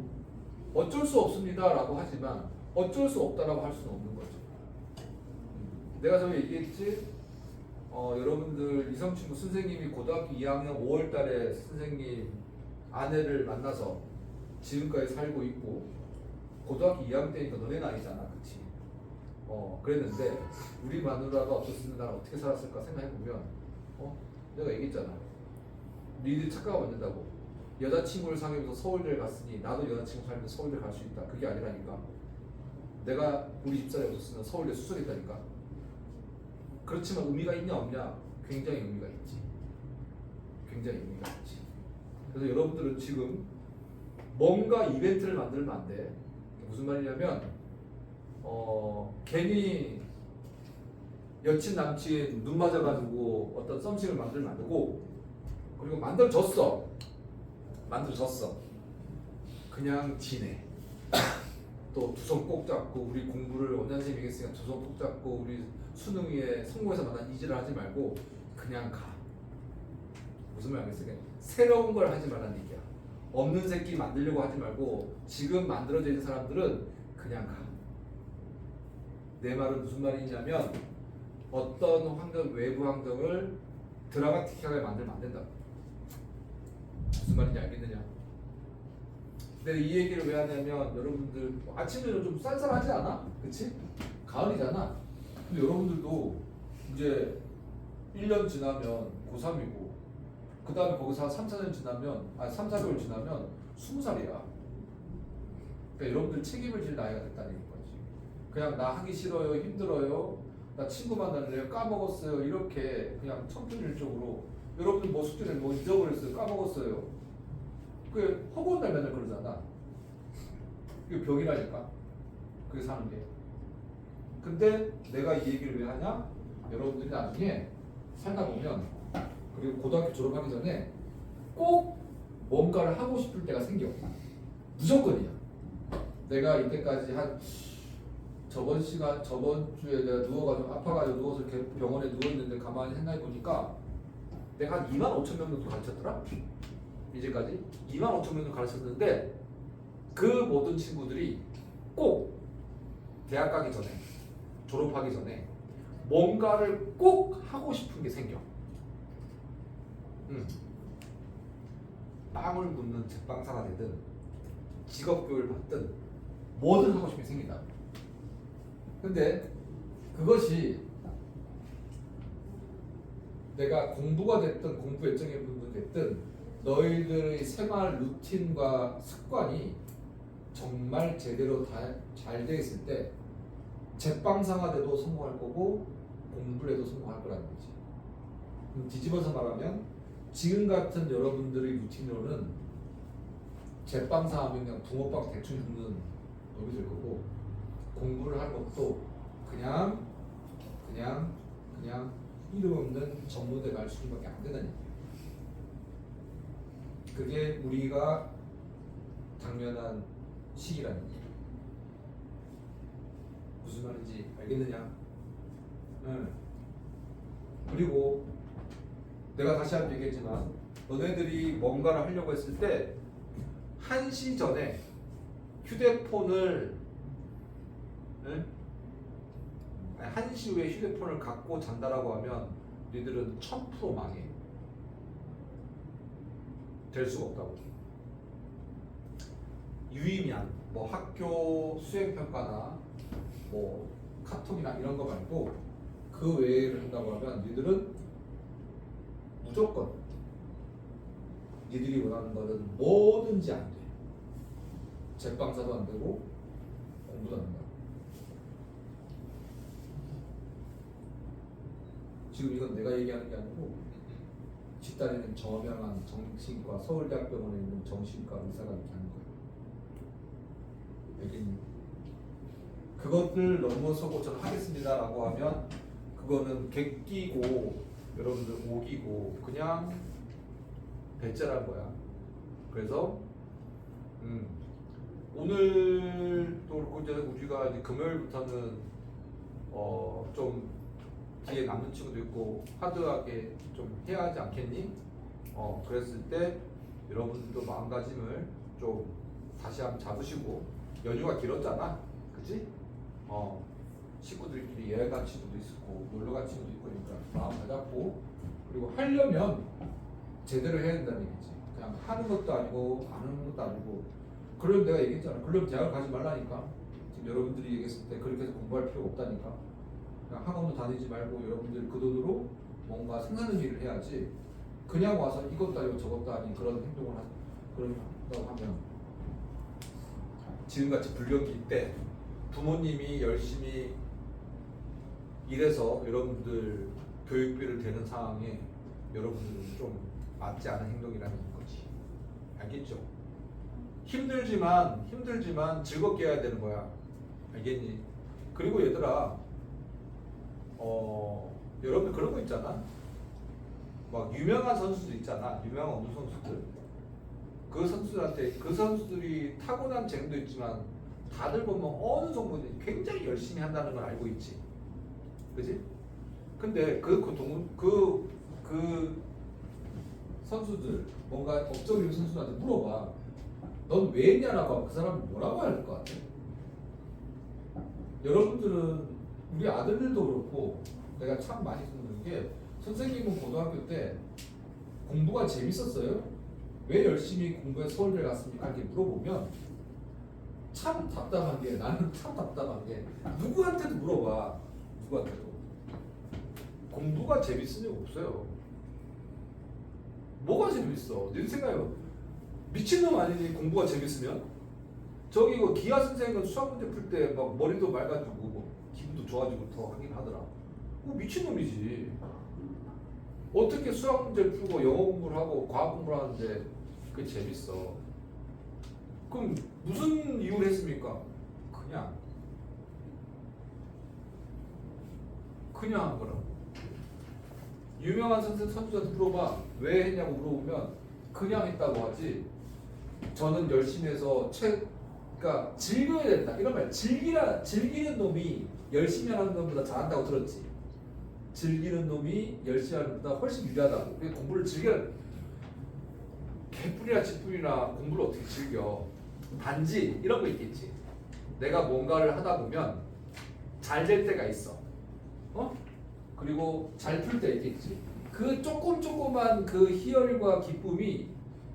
어쩔 수 없습니다라고 하지만 어쩔 수 없다라고 할 수는 없는 거죠. 내가 전에 얘기했지. 여러분들 이성 친구 선생님이 고등학교 2학년 5월달에 선생님 아내를 만나서 지금까지 살고 있고, 고등학교 2학년 때니까 너네 나이잖아, 그치? 그랬는데 우리 마누라가 없었으면 나는 어떻게 살았을까 생각해보면, 내가 얘기했잖아. 니들이 착각하고 있는다고. 여자친구를 사귀면서 서울대를 갔으니 나도 여자친구 살면서 서울대 갈 수 있다. 그게 아니라니까. 내가 우리 집사람이 없었으면 서울대 수석했다니까. 그렇지만 의미가 있냐 없냐? 굉장히 의미가 있지. 굉장히 의미가 있지. 그래서 여러분들은 지금 뭔가 이벤트를 만들면 안 돼. 무슨 말이냐면 괜히 여친 남친 눈 맞아가지고 어떤 썸씽을 만들면 안 되고, 그리고 만들어졌어. 그냥 지내. 또 두 손 꼭 잡고, 우리 공부를 원장 선생님이 얘기했으니까 두 손 꼭 잡고, 우리 수능 위에 성공해서 만난 이지를 하지 말고 그냥 가. 무슨 말 알겠어? 새로운 걸 하지 말라는 얘기야. 없는 새끼 만들려고 하지 말고 지금 만들어져 있는 사람들은 그냥 가. 내 말은 무슨 말이냐면, 어떤 환경, 외부 환경을 드라마틱하게 만들면 안 된다. 무슨 말인지 알겠느냐? 근데 이 얘기를 왜 하냐면, 여러분들 아침에 좀 쌀쌀하지 않아? 그치? 가을이잖아. 근데 여러분들도 이제 1년 지나면 고3이고, 그 다음에 거기서 한 3, 4년 지나면, 3, 4개월 지나면 20살이야. 그러니까 여러분들 책임을 질 나이가 됐다는 거지. 그냥 나 하기 싫어요, 힘들어요, 나 친구 만날래요, 까먹었어요, 이렇게 그냥 천편일적으로 여러분들 뭐 숙제를 뭐 잊어버렸어요, 까먹었어요, 그 허구한 날 맨날 그러잖아. 이거 병이라니까. 그게 사는 게. 근데 내가 이 얘기를 왜 하냐? 여러분들이 나중에 살다 보면 그리고 고등학교 졸업하기 전에 꼭 뭔가를 하고 싶을 때가 생겨. 무조건이야. 내가 이때까지 한 저번 주에 내가 누워가지고 아파가지고 누워서 이렇게 병원에 누워있는데 가만히 생각해 보니까 내가 한 2만 5천 명 정도 가르쳤더라. 이제까지 2만 5천 명 정도 가르쳤는데 그 모든 친구들이 꼭 대학 가기 전에 졸업하기 전에 뭔가를 꼭 하고 싶은 게 생겨. 빵을 굽는 제빵사가 되든 직업교육을 받든 뭐든 하고 싶은 게 생긴다. 근데 그것이 내가 공부가 됐든 공부 열정의 부분이 됐든 너희들의 생활 루틴과 습관이 정말 제대로 잘 돼 있을 때 제빵사가 돼도 성공할 거고 공부를 해도 성공할 거라는 거지. 그럼 뒤집어서 말하면 지금 같은 여러분들의 루틴으로는 제빵사 하면 그냥 붕어빵 대충 굽는 법이 될 거고 공부를 할 것도 그냥 이름 없는 전문대 갈 수밖에 안 된다는 얘기예요. 그게 우리가 당면한 시기라는 얘기예요. 무슨 말인지 알겠느냐? 응. 그리고 내가 다시 한번 얘기했지만 너네들이 뭔가를 하려고 했을 때 1시 전에 휴대폰을 1시 후에 휴대폰을 갖고 잔다라고 하면 너희들은 1000% 망해. 될 수가 없다고. 유의미한 뭐 학교 수행평가나 뭐 카톡이나 이런 거 말고 그 외를 한다고 하면 너희들은 무조건 니들이 원하는 거는 뭐든지 안 돼. 제빵사도 안 되고 공부도 안 된다. 지금 이건 내가 얘기하는 게 아니고 집단에는 저명한 정신과 서울대학병원에 있는 정신과 의사가 이렇게 하는 거예요. 알겠니? 그것을 넘어서고 저는 하겠습니다라고 하면 그거는 객기고 여러분들 오기고 그냥 배째란 거야. 그래서 오늘도 그렇고 이제 우리가 이제 금요일부터는 좀 뒤에 남는 친구도 있고 하드하게 좀 해야 하지 않겠니? 그랬을 때 여러분들도 마음가짐을 좀 다시 한번 잡으시고 연휴가 길었잖아, 그치? 친구들끼리 여행 간 친구도 있고 놀러 간 친구도 있고 그러니까 마음 다 잡고 그리고 하려면 제대로 해야 된다는 얘기지. 그냥 하는 것도 아니고 안 하는 것도 아니고. 그럼 내가 얘기했잖아. 그럼 대학을 가지 말라니까. 지금 여러분들이 얘기했을 때 그렇게 해서 공부할 필요가 없다니까. 그냥 학원도 다니지 말고 여러분들 그 돈으로 뭔가 생산하는 일을 해야지. 그냥 와서 이것도 아니고 저것도 아닌 그런 행동을 그런다고 하면 지금같이 불경기 때 부모님이 열심히 일해서 여러분들 교육비를 대는 상황에 여러분들은 좀 맞지 않은 행동이라는 거지. 알겠죠? 힘들지만 즐겁게 해야 되는 거야. 알겠니? 그리고 얘들아, 여러분들 그런 거 있잖아. 막 유명한 선수들 있잖아. 유명한 운동 선수들. 그 선수들이 타고난 재능도 있지만 다들 보면 어느 정도는 굉장히 열심히 한다는 걸 알고 있지. 그지? 근데 그 선수들 뭔가 업적이 선수들한테 물어봐. 넌 왜 했냐라고 하면 그 사람은 뭐라고 할 것 같아? 여러분들은 우리 아들들도 그렇고 내가 참 많이 듣는 게 선생님은 고등학교 때 공부가 재밌었어요? 왜 열심히 공부해서 서울대 갔습니까? 이렇게 물어보면 참 답답한 게 나는 참 답답한 게 누구한테도 물어봐. 누구한테도 공부가 재밌은 적 없어요. 뭐가 재밌어? 네 생각해봐. 미친놈 아니니 공부가 재밌으면? 저기 그 기하 선생님은 수학 문제 풀 때 막 머리도 맑아지고 뭐 기분도 좋아지고 더 하긴 하더라. 그거 미친놈이지. 어떻게 수학 문제를 풀고 영어 공부를 하고 과학 공부를 하는데 그게 재밌어? 그럼 무슨 이유를 했습니까? 그냥 한 거라고. 유명한 선수한테 물어봐. 왜 했냐고 물어보면 그냥 했다고 하지. 저는 열심히 해서 그러니까 즐겨야 된다. 이런 말. 즐기는 놈이 열심히 하는 놈보다 잘한다고 들었지. 즐기는 놈이 열심히 하는 놈보다 훨씬 유리하다고. 그러니까 공부를 개뿔이나 쥐뿔이나 공부를 어떻게 즐겨. 단지 이런 거 있겠지. 내가 뭔가를 하다 보면 잘 될 때가 있어. 그리고 잘 풀 때 있겠지. 그 조그만 그 희열과 기쁨이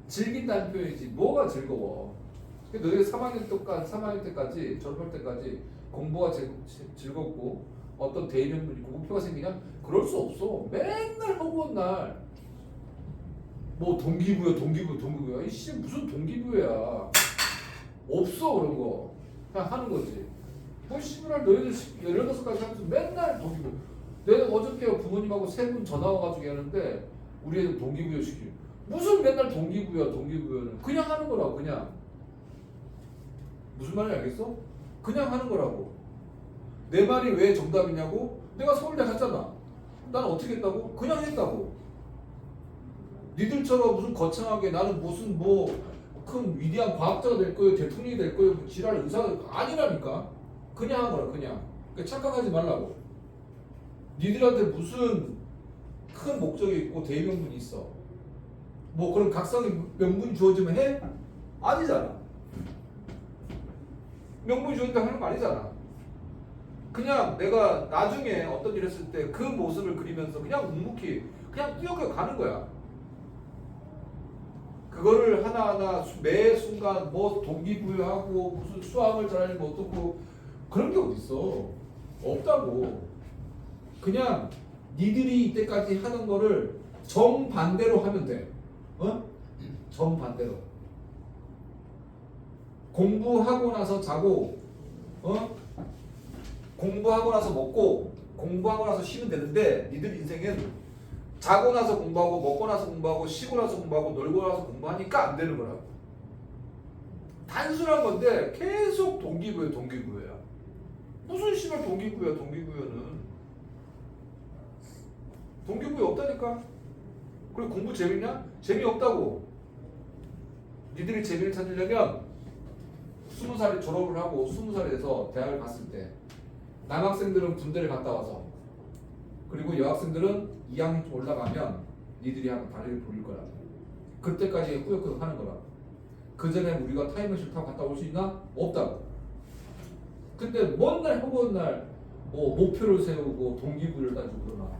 즐긴다는 표현이지. 뭐가 즐거워? 너희가 3학년 때까지 졸업할 때까지 공부가 즐겁고 어떤 대의명분이 목표가 생기냐? 그럴 수 없어. 맨날 허구한 날 뭐 동기부여. 이씨 무슨 동기부여야. 없어 그런 거. 그냥 하는 거지. 뭐 씨발 너희들 16까지 하면서 맨날 동기부여. 내가 어저께 부모님하고 세 분 전화 와가지고 하는데 우리 애들 동기부여 시키. 무슨 맨날 동기부여는 그냥 하는 거라고. 그냥 무슨 말인지 알겠어? 그냥 하는 거라고. 내 말이 왜 정답이냐고? 내가 서울대 갔잖아. 나는 어떻게 했다고? 그냥 했다고. 니들처럼 무슨 거창하게 나는 무슨 뭐 큰 위대한 과학자가 될 거예요, 대통령이 될 거예요, 뭐 지랄 의사가 아니라니까. 그냥 한 거라. 그냥. 그러니까 착각하지 말라고. 니들한테 무슨 큰 목적이 있고 대명분이 있어. 뭐 그럼 각성의 명분이 주어지면 해? 아니잖아. 명분이 주어진다 하는 거 아니잖아. 그냥 내가 나중에 어떤 일 했을 때 그 모습을 그리면서 그냥 묵묵히 그냥 뛰어가 가는 거야. 그거를 하나하나 매 순간 뭐 동기부여하고 무슨 수학을 잘하면 어떻고 그런 게 어딨어. 없다고. 그냥 니들이 이때까지 하는 거를 정반대로 하면 돼. 정반대로. 공부하고 나서 자고, 공부하고 나서 먹고, 공부하고 나서 쉬면 되는데 니들 인생은 자고 나서 공부하고, 먹고 나서 공부하고, 쉬고 나서 공부하고, 놀고 나서 공부하니까 안 되는 거라고. 단순한 건데 계속 동기부여야. 무슨 씨발 동기부여는. 동기부여 없다니까. 그리고 공부 재밌냐? 재미없다고. 니들이 재미를 찾으려면 20살에 졸업을 하고 20살에 돼서 대학을 갔을 때 남학생들은 군대를 갔다 와서 그리고 여학생들은 2학년 좀 올라가면 니들이 하는 다리를 돌릴 거라고. 그때까지 꾸역꾸역 하는 거라고. 그 전에 우리가 타임머신 타고 갔다 올 수 있나? 없다고. 근데 먼 날 허구한 날 뭐 목표를 세우고 동기부여를 따지고 그러나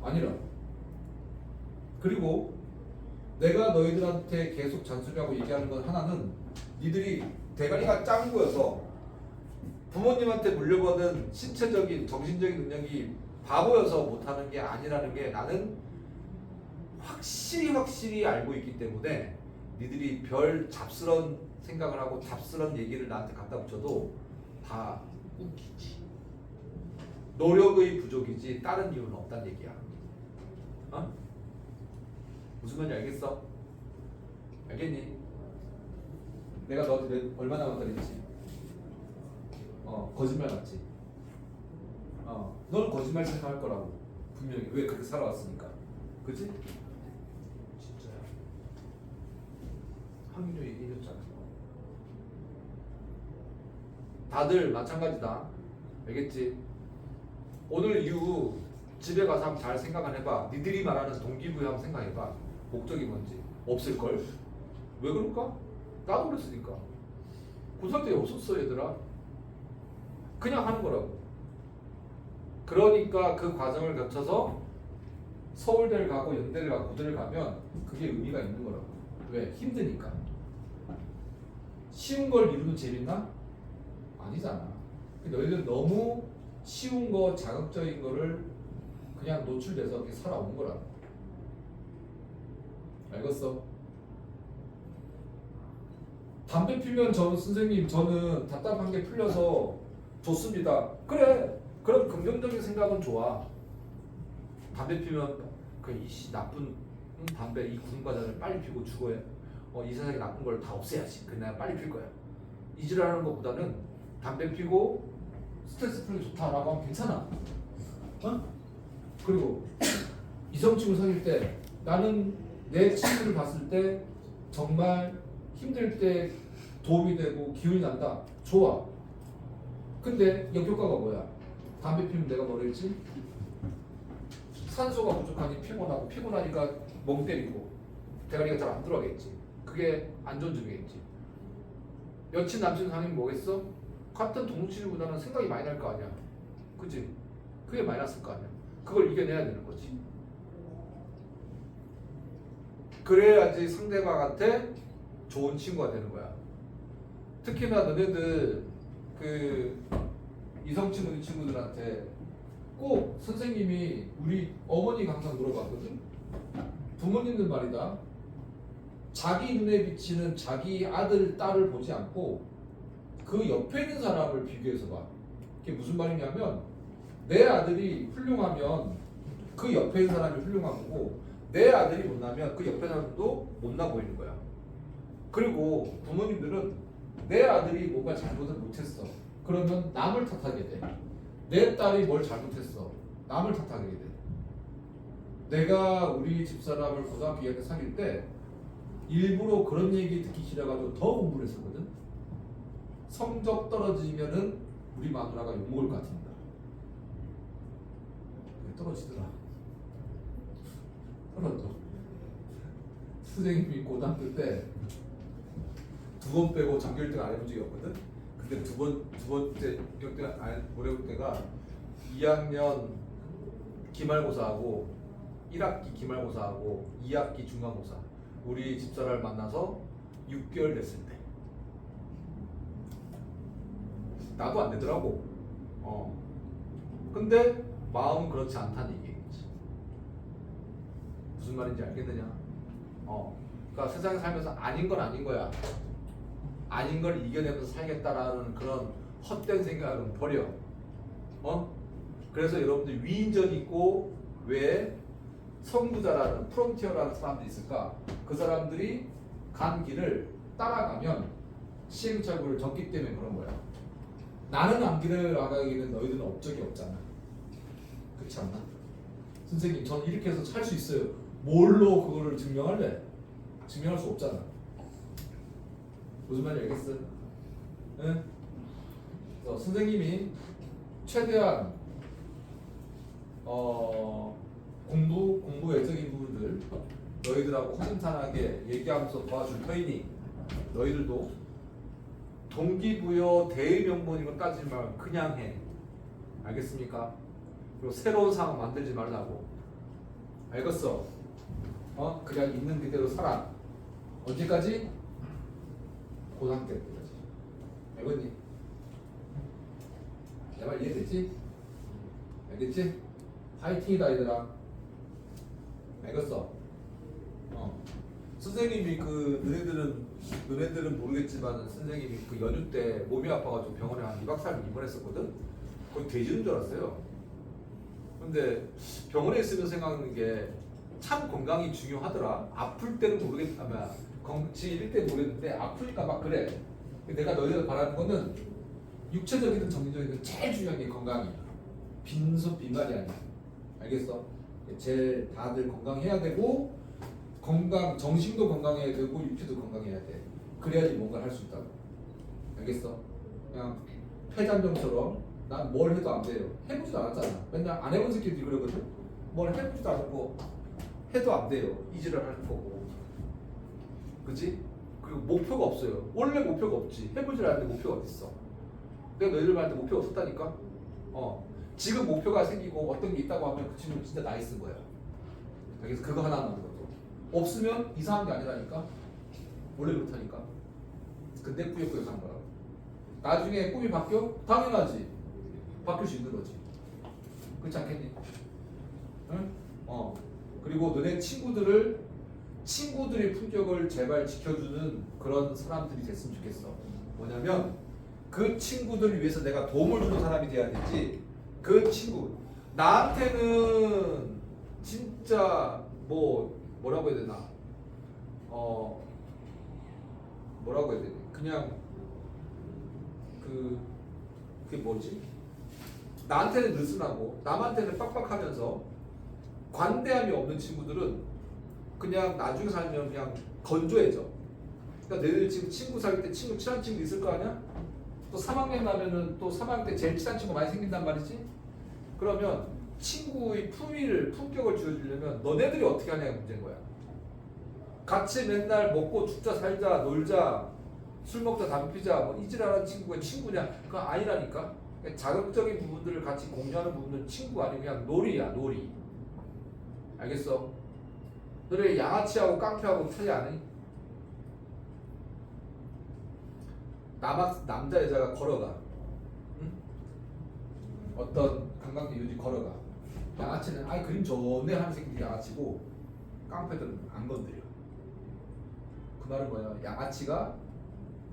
아니라. 그리고 내가 너희들한테 계속 잔소리하고 얘기하는 건 하나는 니들이 대가리가 짱구여서 부모님한테 물려받은 신체적인 정신적인 능력이 바보여서 못하는 게 아니라는 게 나는 확실히 알고 있기 때문에 니들이 별 잡스런 생각을 하고 잡스런 얘기를 나한테 갖다 붙여도 다 웃기지. 노력의 부족이지 다른 이유는 없다는 얘기야. 무슨 말인지 알겠어? 알겠니? 내가 너한테 얼마나 왔다 그랬지? 거짓말 같지? 너는 거짓말 생각할 거라고. 분명히. 왜 그렇게 살아왔으니까. 그치? 진짜야. 확률이 얘기해줬잖아. 다들 마찬가지다. 알겠지? 오늘 이후 집에 가서 한번 잘 생각을 해봐. 니들이 말하는 동기부여 한번 생각해봐. 목적이 뭔지. 없을걸? 왜 그럴까? 나도 그랬으니까. 고3 때 없었어 얘들아. 그냥 하는 거라고. 그러니까 그 과정을 거쳐서 서울대를 가고 연대를 가고 고대를 가면 그게 의미가 있는 거라고. 왜? 힘드니까. 쉬운 걸 이루면 재밌나? 아니잖아. 너희들 너무 쉬운 거 자극적인 거를 그냥 노출돼서 이렇게 살아온 거라고. 알겠어? 담배 피면 선생님 저는 답답한 게 풀려서 좋습니다. 그래. 그런 긍정적인 생각은 좋아. 담배 피면 그 이씨 나쁜 담배 이 군과자를 빨리 피고 죽어야 이 세상에 나쁜 걸 다 없애야지. 그래 내가 빨리 필 거야. 이질하는 것보다는 담배 피고 스트레스 풀기 좋다라고 하면 괜찮아. 그리고 이성친구 사귈 때 나는 내 친구를 봤을 때 정말 힘들 때 도움이 되고 기운이 난다. 좋아. 근데 역효과가 뭐야? 담배 피우면 내가 뭐라 했지? 산소가 부족하니 피곤하고 피곤하니까 멍 때리고 대가리가 잘 안 들어가겠지. 그게 안 좋은 점이겠지. 여친 남친 사귀면 뭐겠어? 같은 동치보다는 생각이 많이 날 거 아니야. 그치? 그게 많이 났을 거 아니야. 그걸 이겨내야 되는 거지. 그래야지 상대방한테 좋은 친구가 되는 거야. 특히나 너네들 그 이성 친구들한테 꼭 선생님이 우리 어머니가 항상 물어봤거든. 부모님들 말이다. 자기 눈에 비치는 자기 아들, 딸을 보지 않고 그 옆에 있는 사람을 비교해서 봐. 그게 무슨 말이냐면 내 아들이 훌륭하면 그 옆에 있는 사람이 훌륭한 거고 내 아들이 못나면 그 옆에 사람도 못나 보이는 거야. 그리고 부모님들은 내 아들이 뭔가 잘못을 못했어. 그러면 남을 탓하게 돼. 내 딸이 뭘 잘못했어. 남을 탓하게 돼. 내가 우리 집사람을 고등학교 2학년 사귈 때 일부러 그런 얘기 듣기 싫어가지고 더 공부를 했었거든. 성적 떨어지면은 우리 마누라가 욕먹을 것 같습니다. 떨어지더라. 떨어져. 선생님이 고등학교 때 2번 빼고 전교 1등 안 해본 적이 없거든. 근데 두 번째 전교 1등 안 해본 때가 2학년 기말고사하고 1학기 기말고사하고 2학기 중간고사. 우리 집사람을 만나서 6개월 됐을 때. 나도 안 되더라고. 근데 마음은 그렇지 않다는 얘기겠지. 무슨 말인지 알겠느냐? 그러니까 세상에 살면서 아닌 건 아닌 거야. 아닌 걸 이겨내면서 살겠다라는 그런 헛된 생각은 버려. 그래서 여러분들 위인전 있고 왜 선구자라는 프론티어라는 사람들이 있을까? 그 사람들이 간 길을 따라가면 시행착오를 겪기 때문에 그런 거야. 나는 앞길을 나가기는 너희들은 업적이 없잖아. 그렇지 않나? 선생님 전 이렇게 해서 살 수 있어요. 뭘로 그거를 증명할래? 증명할 수 없잖아. 무슨 말인지 알겠어? 응? 그래서 선생님이 최대한 공부 외적인 부분들 너희들하고 허심탄회하게 얘기하면서 도와줄 터이니 너희들도 동기부여 대의명분 이거 따지지 말고 그냥 해. 알겠습니까? 그리고 새로운 상황 만들지 말라고. 알겠어? 그냥 있는 그대로 살아. 언제까지? 고등학교 때까지. 알겠니? 내 말 이해되지? 알겠지? 파이팅이다 얘들아. 알겠어? 선생님이 너네들은 모르겠지만 선생님이 그 연휴 때 몸이 아파가지고 병원에 한 2박 3일 입원했었거든? 거의 돼지인 줄 알았어요. 근데 병원에 있으면 생각하는 게 참 건강이 중요하더라. 아플 때는 모르겠다면 지일 때 모르겠는데 아프니까 막 그래. 내가 너희들 바라는 거는 육체적이든 정신적이든 제일 중요한 게 건강이야. 빈말이 아니야. 알겠어? 제일 다들 건강해야 되고 정신도 건강해야 되고 육체도 건강해야 돼. 그래야지 뭔가를 할 수 있다고. 알겠어? 그냥 폐잔병처럼 난 뭘 해도 안 돼요. 해보지도 않았잖아. 맨날 안 해본 새끼들이 그러거든. 뭘 해보지도 않고 해도 안 돼요. 이지랄 할 거고. 그치? 그리고 목표가 없어요. 원래 목표가 없지. 해보질 않는데 목표가 어딨어. 내가 너희들 말할 때 목표가 없었다니까? 지금 목표가 생기고 어떤 게 있다고 하면 그 친구는 진짜 나이스인 거야. 그래서 그거 하나 하는 것도. 없으면 이상한 게 아니라니까? 원래 그렇다니까? 근데 꾸역꾸역 하는 거라고. 나중에 꿈이 바뀌어? 당연하지. 바뀔 수 있는 거지. 그렇지 않겠니? 응? 그리고 너네 친구들의 품격을 제발 지켜주는 그런 사람들이 됐으면 좋겠어. 뭐냐면 그 친구들을 위해서 내가 도움을 주는 사람이 돼야 되지. 그 친구 나한테는 진짜 뭐라고 해야 되나? 뭐라고 해야 되나? 그냥 그게 뭐지? 나한테는 느슨하고 남한테는 빡빡하면서 관대함이 없는 친구들은 그냥 나중에 살면 그냥 건조해져. 그러니까 너희들 지금 친구 사귈 때 친한 친구 있을 거 아니야? 또 3학년 가면은 또 3학년 때 제일 친한 친구 많이 생긴단 말이지. 그러면 친구의 품격을 쥐어주려면 너네들이 어떻게 하냐가 문제인 거야. 같이 맨날 먹고 죽자 살자 놀자 술 먹자 담배 피자 뭐 이지라는 친구가 친구냐? 그건 아니라니까. 그러니까 자극적인 부분들을 같이 공유하는 부분은 친구 아니고 그냥 놀이야 놀이. 알겠어? 너네 양아치하고 깡패하고 차이 안 해? 남자 여자가 걸어가. 응? 어떤 관광지 요지 걸어가. 양아치는 아이 그림 좋네 하는 새끼들이 양아치고 깡패들은 안 건드려. 그 말은 뭐야? 양아치가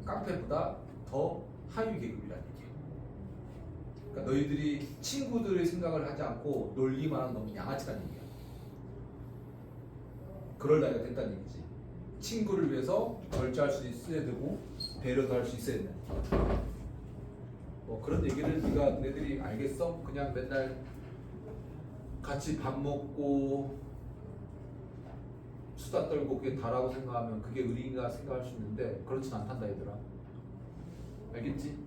깡패보다 더 하위 계급이라는 얘기야. 그러니까 너희들이 친구들의 생각을 하지 않고 놀기만 하는 놈은 양아치라는 얘기야. 그럴 나이가 됐다는 얘기지. 친구를 위해서 절제할 수 있어야 되고 배려도 할 수 있어야 된다. 뭐 그런 얘기를 네가 너희들이 알겠어? 그냥 맨날 같이 밥 먹고 수다 떨고 그게 다라고 생각하면 그게 의리인가 생각할 수 있는데 그렇진 않단다 얘들아. 알겠지?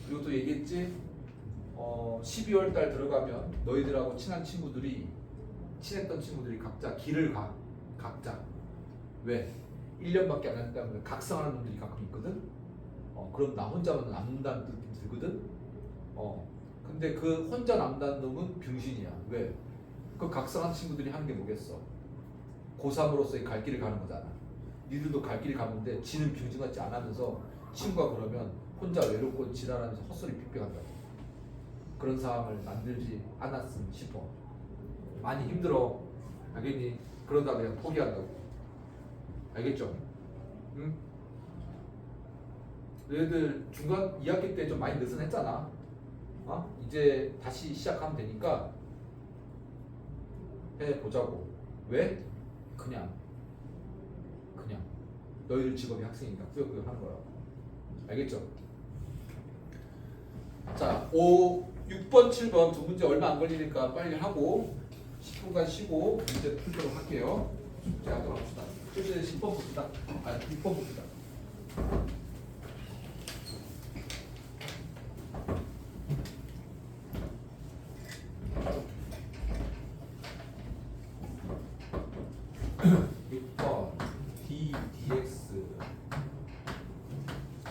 그리고 또 얘기했지? 12월 달 들어가면 너희들하고 친했던 친구들이 각자 길을 가. 각자. 왜? 1년밖에 안 했다면 각성하는 놈들이 가끔 있거든? 그럼 나 혼자만 남는다는 느낌 들거든? 근데 그 혼자 남다는 놈은 병신이야. 왜? 그 각성한 친구들이 하는 게 뭐겠어? 고3으로서의 갈 길을 가는 거잖아. 니들도 갈 길을 가는데 지는 병신같이 안 하면서 친구가 그러면 혼자 외롭고 지랄하면서 헛소리 픽픽 한다. 그런 상황을 만들지 않았으면 싶어. 많이 힘들어. 알겠니? 그러다 그냥 포기한다고. 알겠죠? 응? 너희들 중간 2학기 때 좀 많이 느슨했잖아. 이제 다시 시작하면 되니까 해보자고. 왜? 그냥 너희들 직업이 학생이니까 꾸역꾸역 하는 거라고. 알겠죠? 자, 6번, 7번 두 문제 얼마 안 걸리니까 빨리 하고 10분간 쉬고 문제 풀도록 할게요. 숙제 하도록 합시다. 숙제 10번 봅시다. 6번 봅시다.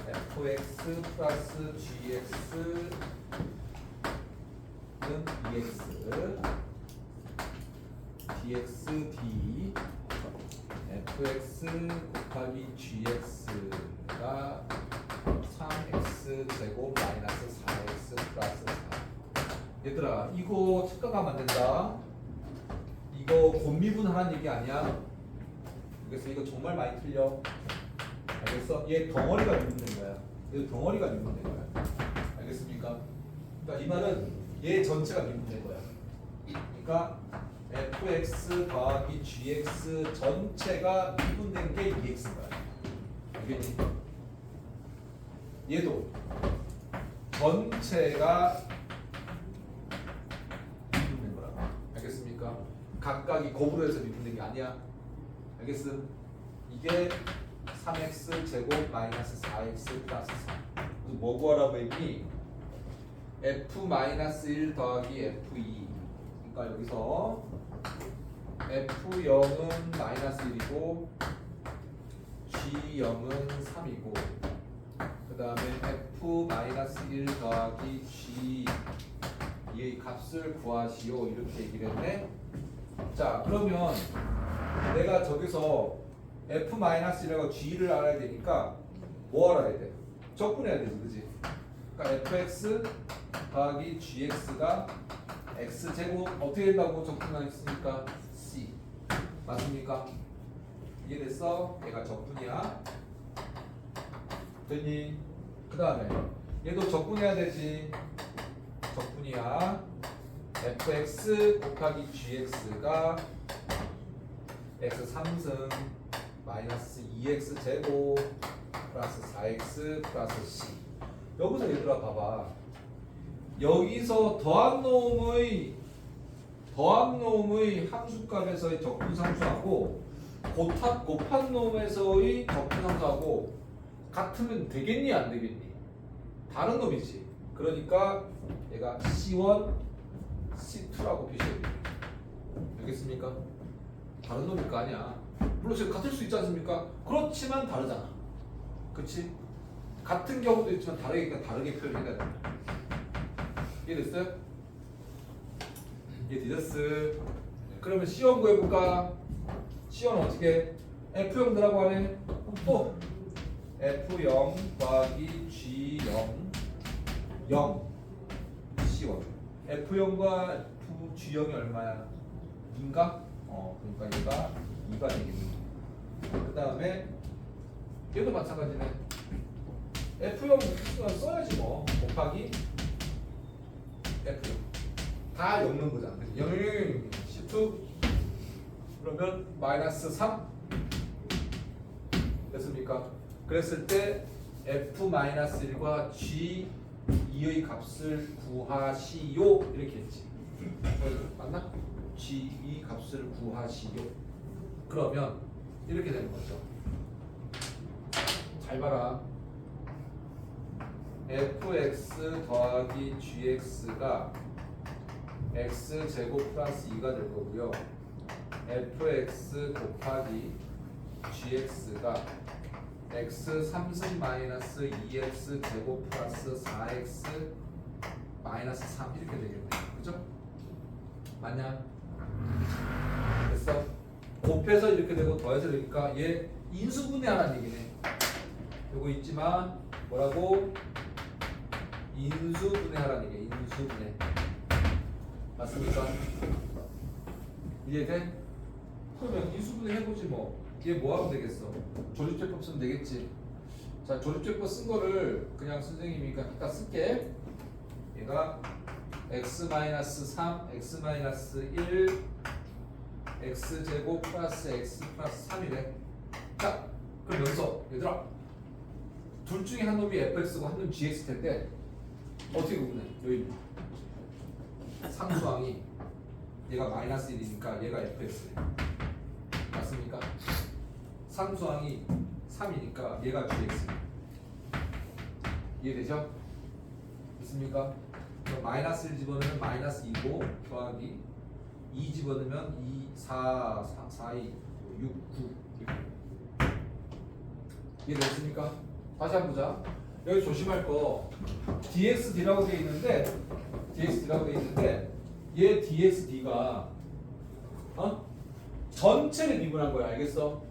fx 플러스 gx는 2x dx d fx 곱하기 gx가 3x 제곱 마이너스 4x 플러스 4. 얘들아 이거 착각하면 안 된다. 이거 곤미분 하라는 얘기 아니야. 그래서 이거 정말 많이 틀려. 알겠어? 얘 덩어리가 미분된 거야. 얘 덩어리가 미분된 거야. 알겠습니까? 그러니까 이 말은 얘 전체가 미분된 거야. 그러니까 fx 더하기 gx 전체가 미분된 게 2x인 거야. 알겠니? 얘도 전체가 미분된 거라고. 알겠습니까? 각각이 곱으로 해서 미분된 게 아니야. 알겠어? 이게 3x 제곱 마이너스 4x 플러스 4. 뭐 구하라고 했니? f-1 더하기 f2. 그러니까 여기서 f0은 마이너스 1이고 g0은 3이고 그 다음에 f-1 더하기 g 이 값을 구하시오 이렇게 얘기를 했네. 자 그러면 내가 저기서 f-1하고 g를 알아야 되니까 뭐 알아야 돼? 적분해야 되지, 그지? 그러니까 fx 더하기 gx가 x제곱 어떻게 된다고 적분하였으니까 c 맞습니까? 이해됐어? 얘가 적분이야. 됐니? 그 다음에 얘도 적분해야 되지. 적분이야. fx 곱하기 gx가 x 3승 마이너스 2x 제곱 플러스 4x 플러스 c. 여기서 얘들아 봐봐. 여기서 더한 놈의 더한 놈의 함수값에서의 적분상수하고 곱한 놈에서의 적분상수하고 같으면 되겠니 안 되겠니? 다른 놈이지. 그러니까 얘가 C1, C2라고 표시해. 알겠습니까? 다른 놈일 거 아니야. 물론 지금 같을 수 있지 않습니까? 그렇지만 다르잖아. 그치? 같은 경우도 있지만 다르니까 다르게 표현해야 돼. 이해됐어요? 이해되셨어? 그러면 C1 구해볼까? C1은 어떻게? F0 넣으라고 하네. 또 F0 더하기 G0 0 C1 F0과 F G0이 얼마야? 2인가? 그러니까 얘가 2가 되겠네. 그 다음에 얘도 마찬가지네. F0 써야지 뭐. 곱하기 F0 다 엮는 거잖아. 0, 10 그러면 마이너스 3 됐습니까? 그랬을 때 F-1과 G2의 값을 구하시오 이렇게 했지. 맞나? G2 값을 구하시오. 그러면 이렇게 되는 거죠. 잘 봐라. fx 더하기 gx가 x제곱 플러스 2가 될 거고요. fx 곱하기 gx가 x 3승 마이너스 2x 제곱 플러스 4x 마이너스 3 이렇게 되겠네. 그죠? 맞냐? 됐어? 곱해서 이렇게 되고 더해서 되니까 얘 인수분해하라는 얘기네. 요거 있지만 뭐라고? 인수분해하라는 얘기야. 인수분해. 맞습니까? 이해돼? 그러면 인수분해 해보지 뭐. 얘 뭐 하면 되겠어? 조립제법 쓰면 되겠지. 자, 조립제법 쓴 거를 그냥 선생님이 갖다 쓸게. 얘가 x-3, x-1, x제곱 플러스 x 플러스 3이래. 자, 그럼 여기서 얘들아 둘 중에 한 놈이 fx고 한 놈이 gx 텐데 어떻게 구분해? 여기 상수항이 얘가 마이너스 1이니까 얘가 fx래. 맞습니까? 상수항이 3이니까 얘가 gx. 이해되죠? 있습니까? 마이너스 1 집어넣으면 마이너스 2고 더하기 2 집어넣으면 2, 4, 2, 6, 9 이해됐습니까? 다시 한번 보자. 여기 조심할 거 dxd라고 되어 있는데 얘 dxd가 전체를 미분한 거야. 알겠어?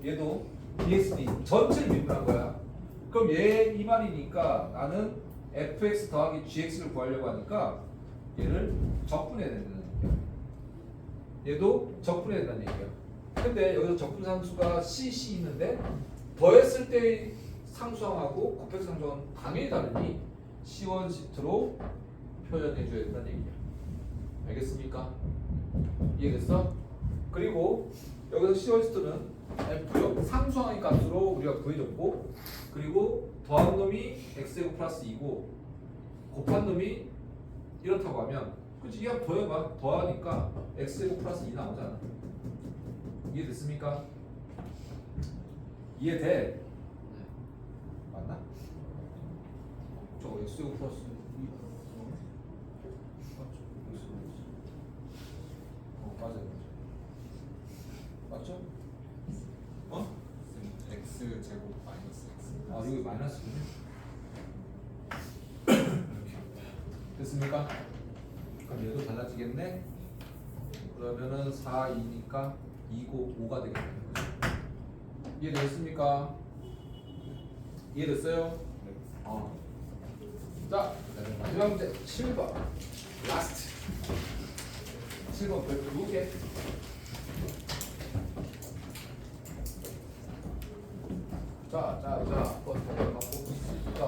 얘도 dxd 전체를 미분한 거야. 그럼 얘 이 말이니까 나는 fx 더하기 gx를 구하려고 하니까 얘를 적분해야 된다는 얘기야. 얘도 적분해야 된다는 얘기야. 근데 여기서 적분상수가 cc 있는데 더했을 때의 상수항하고 곱했을 상수항은 당연히 다르니 C1 시트로 표현해 줘야 된다는 얘기야. 알겠습니까? 이해됐어? 그리고 여기서 C1 시트는 F0 상수항의 값으로 우리가 구해줬고, 그리고 더한 놈이 x제곱 플러스 2고 곱한 놈이 이렇다고 하면 그치? 이거 더해봐. 더하니까 x제곱 플러스 2 나오잖아. 이해됐습니까? 이해돼? 맞나? 저거 x제곱 플러스 2 맞죠? 맞죠? x 제곱 마이너스 x. 아 여기 마이너스군요. 됐습니까? 그럼 얘도 달라지겠네. 그러면은 4, 2니까 2고 5가 되겠네. 이해됐습니까? 이해됐어요? 네. 자, 마지막 문제 7번 라스트. 7번 별표 2개. 자, 한번 들어가 봅시다.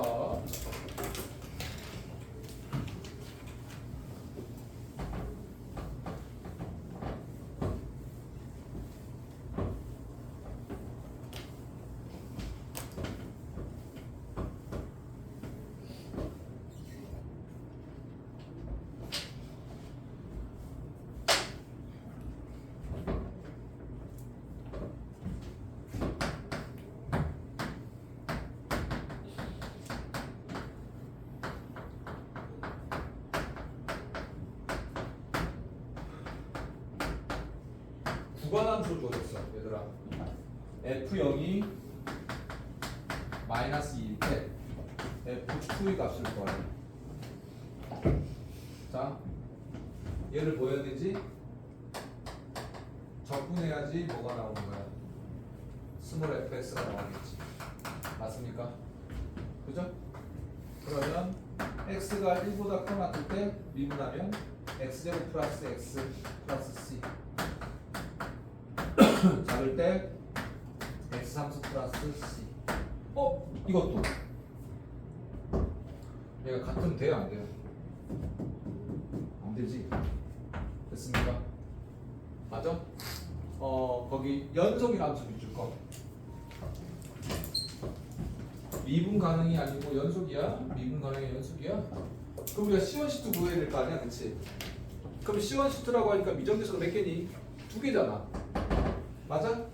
무관함수로 주어졌어 얘들아. F0이 마이너스 2일 때 F2의 값을 구하래. 자, 얘를 뭐 해야 되지? 적분해야지 뭐가 나오는 거야? 스몰 fx가 나오겠지. 맞습니까? 그죠? 그러면 x가 1보다 큰 같을 때 미분하면 x제곱 플러스 x 플러스 c 작을 때 x3수 플러스 c. 이것도 얘가 같으면 돼요 안 돼요? 안 되지. 됐습니까? 맞아? 거기 연속이라는 소리 줄 거. 미분 가능이 아니고 연속이야? 미분 가능이 연속이야? 그럼 우리가 C1, C2 구해야 될 거 아니야, 그치? 그럼 C1, C2라고 하니까 미정계수가 몇 개니? 2개잖아. 맞아?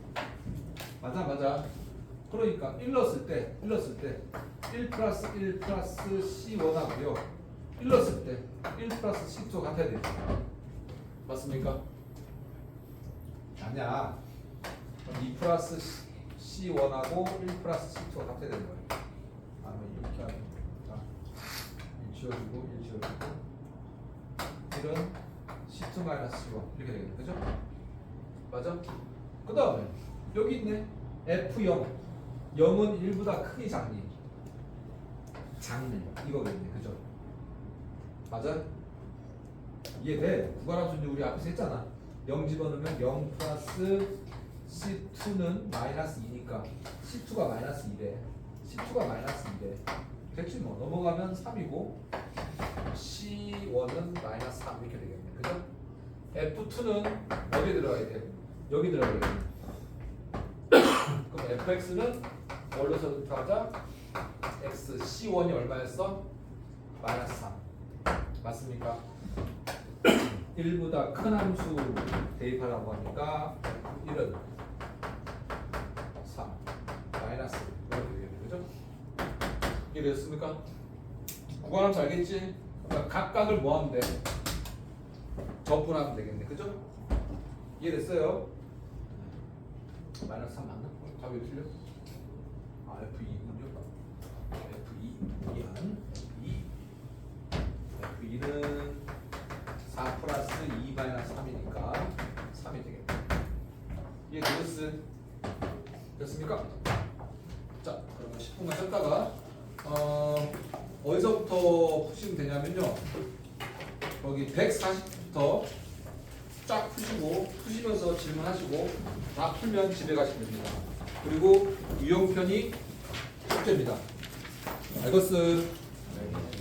맞아. 그러니까 1 넣었을 때 1 플러스 1 플러스 C1 하고요. 1 넣었을 때 1 플러스 C2 같아야 되지. 맞습니까? 아니야. 2 플러스 C1하고 1 플러스 C2가 같아야 되는 거야. 아니면 이렇게 하면 자, 1 지워주고 1 지워주고 1은 C2 마이너스 C1 이렇게 되겠네. 그죠? 맞아? 그 다음에 여기 있네. F0 0은 1보다 크기 작니? 작네. 이거겠네. 그죠? 맞아? 이해돼? 구간함수 우리 앞에서 했잖아. 0 집어넣으면 0 플러스 C2는 마이너스 2니까 C2가 마이너스 2래. C2가 마이너스 2래. 됐지 뭐. 넘어가면 3이고 C1은 마이너스 3 이렇게 되겠네. 그죠? F2는 어디에 들어가야 돼? 여기 들어가야 돼. 그럼 fx는 뭘로 선택하자? x C1이 얼마였어? 마이너스 3. 맞습니까? 1보다 큰 함수 대입하라고 하니까 1은 3 마이너스 이렇게 되겠네. 그죠? 이해됐습니까? 구간함수 알겠지? 그러니까 각각을 뭐 하면 돼? 적분하면 되겠네. 그죠? 이해됐어요? 마이너스 3 맞나? 답이 틀려? 아 F2군요. F2는 4 플러스 2 마이너스 3이니까 3이 되겠다. 이해 됐습니까? 자, 그러면 10분간 쉬었다가 어디서부터 푸시면 되냐면요. 거기 140부터 쫙 푸시면서 질문하시고 다 풀면 집에 가시면 됩니다. 그리고 유형편이 숙제입니다. 알겠어? 네.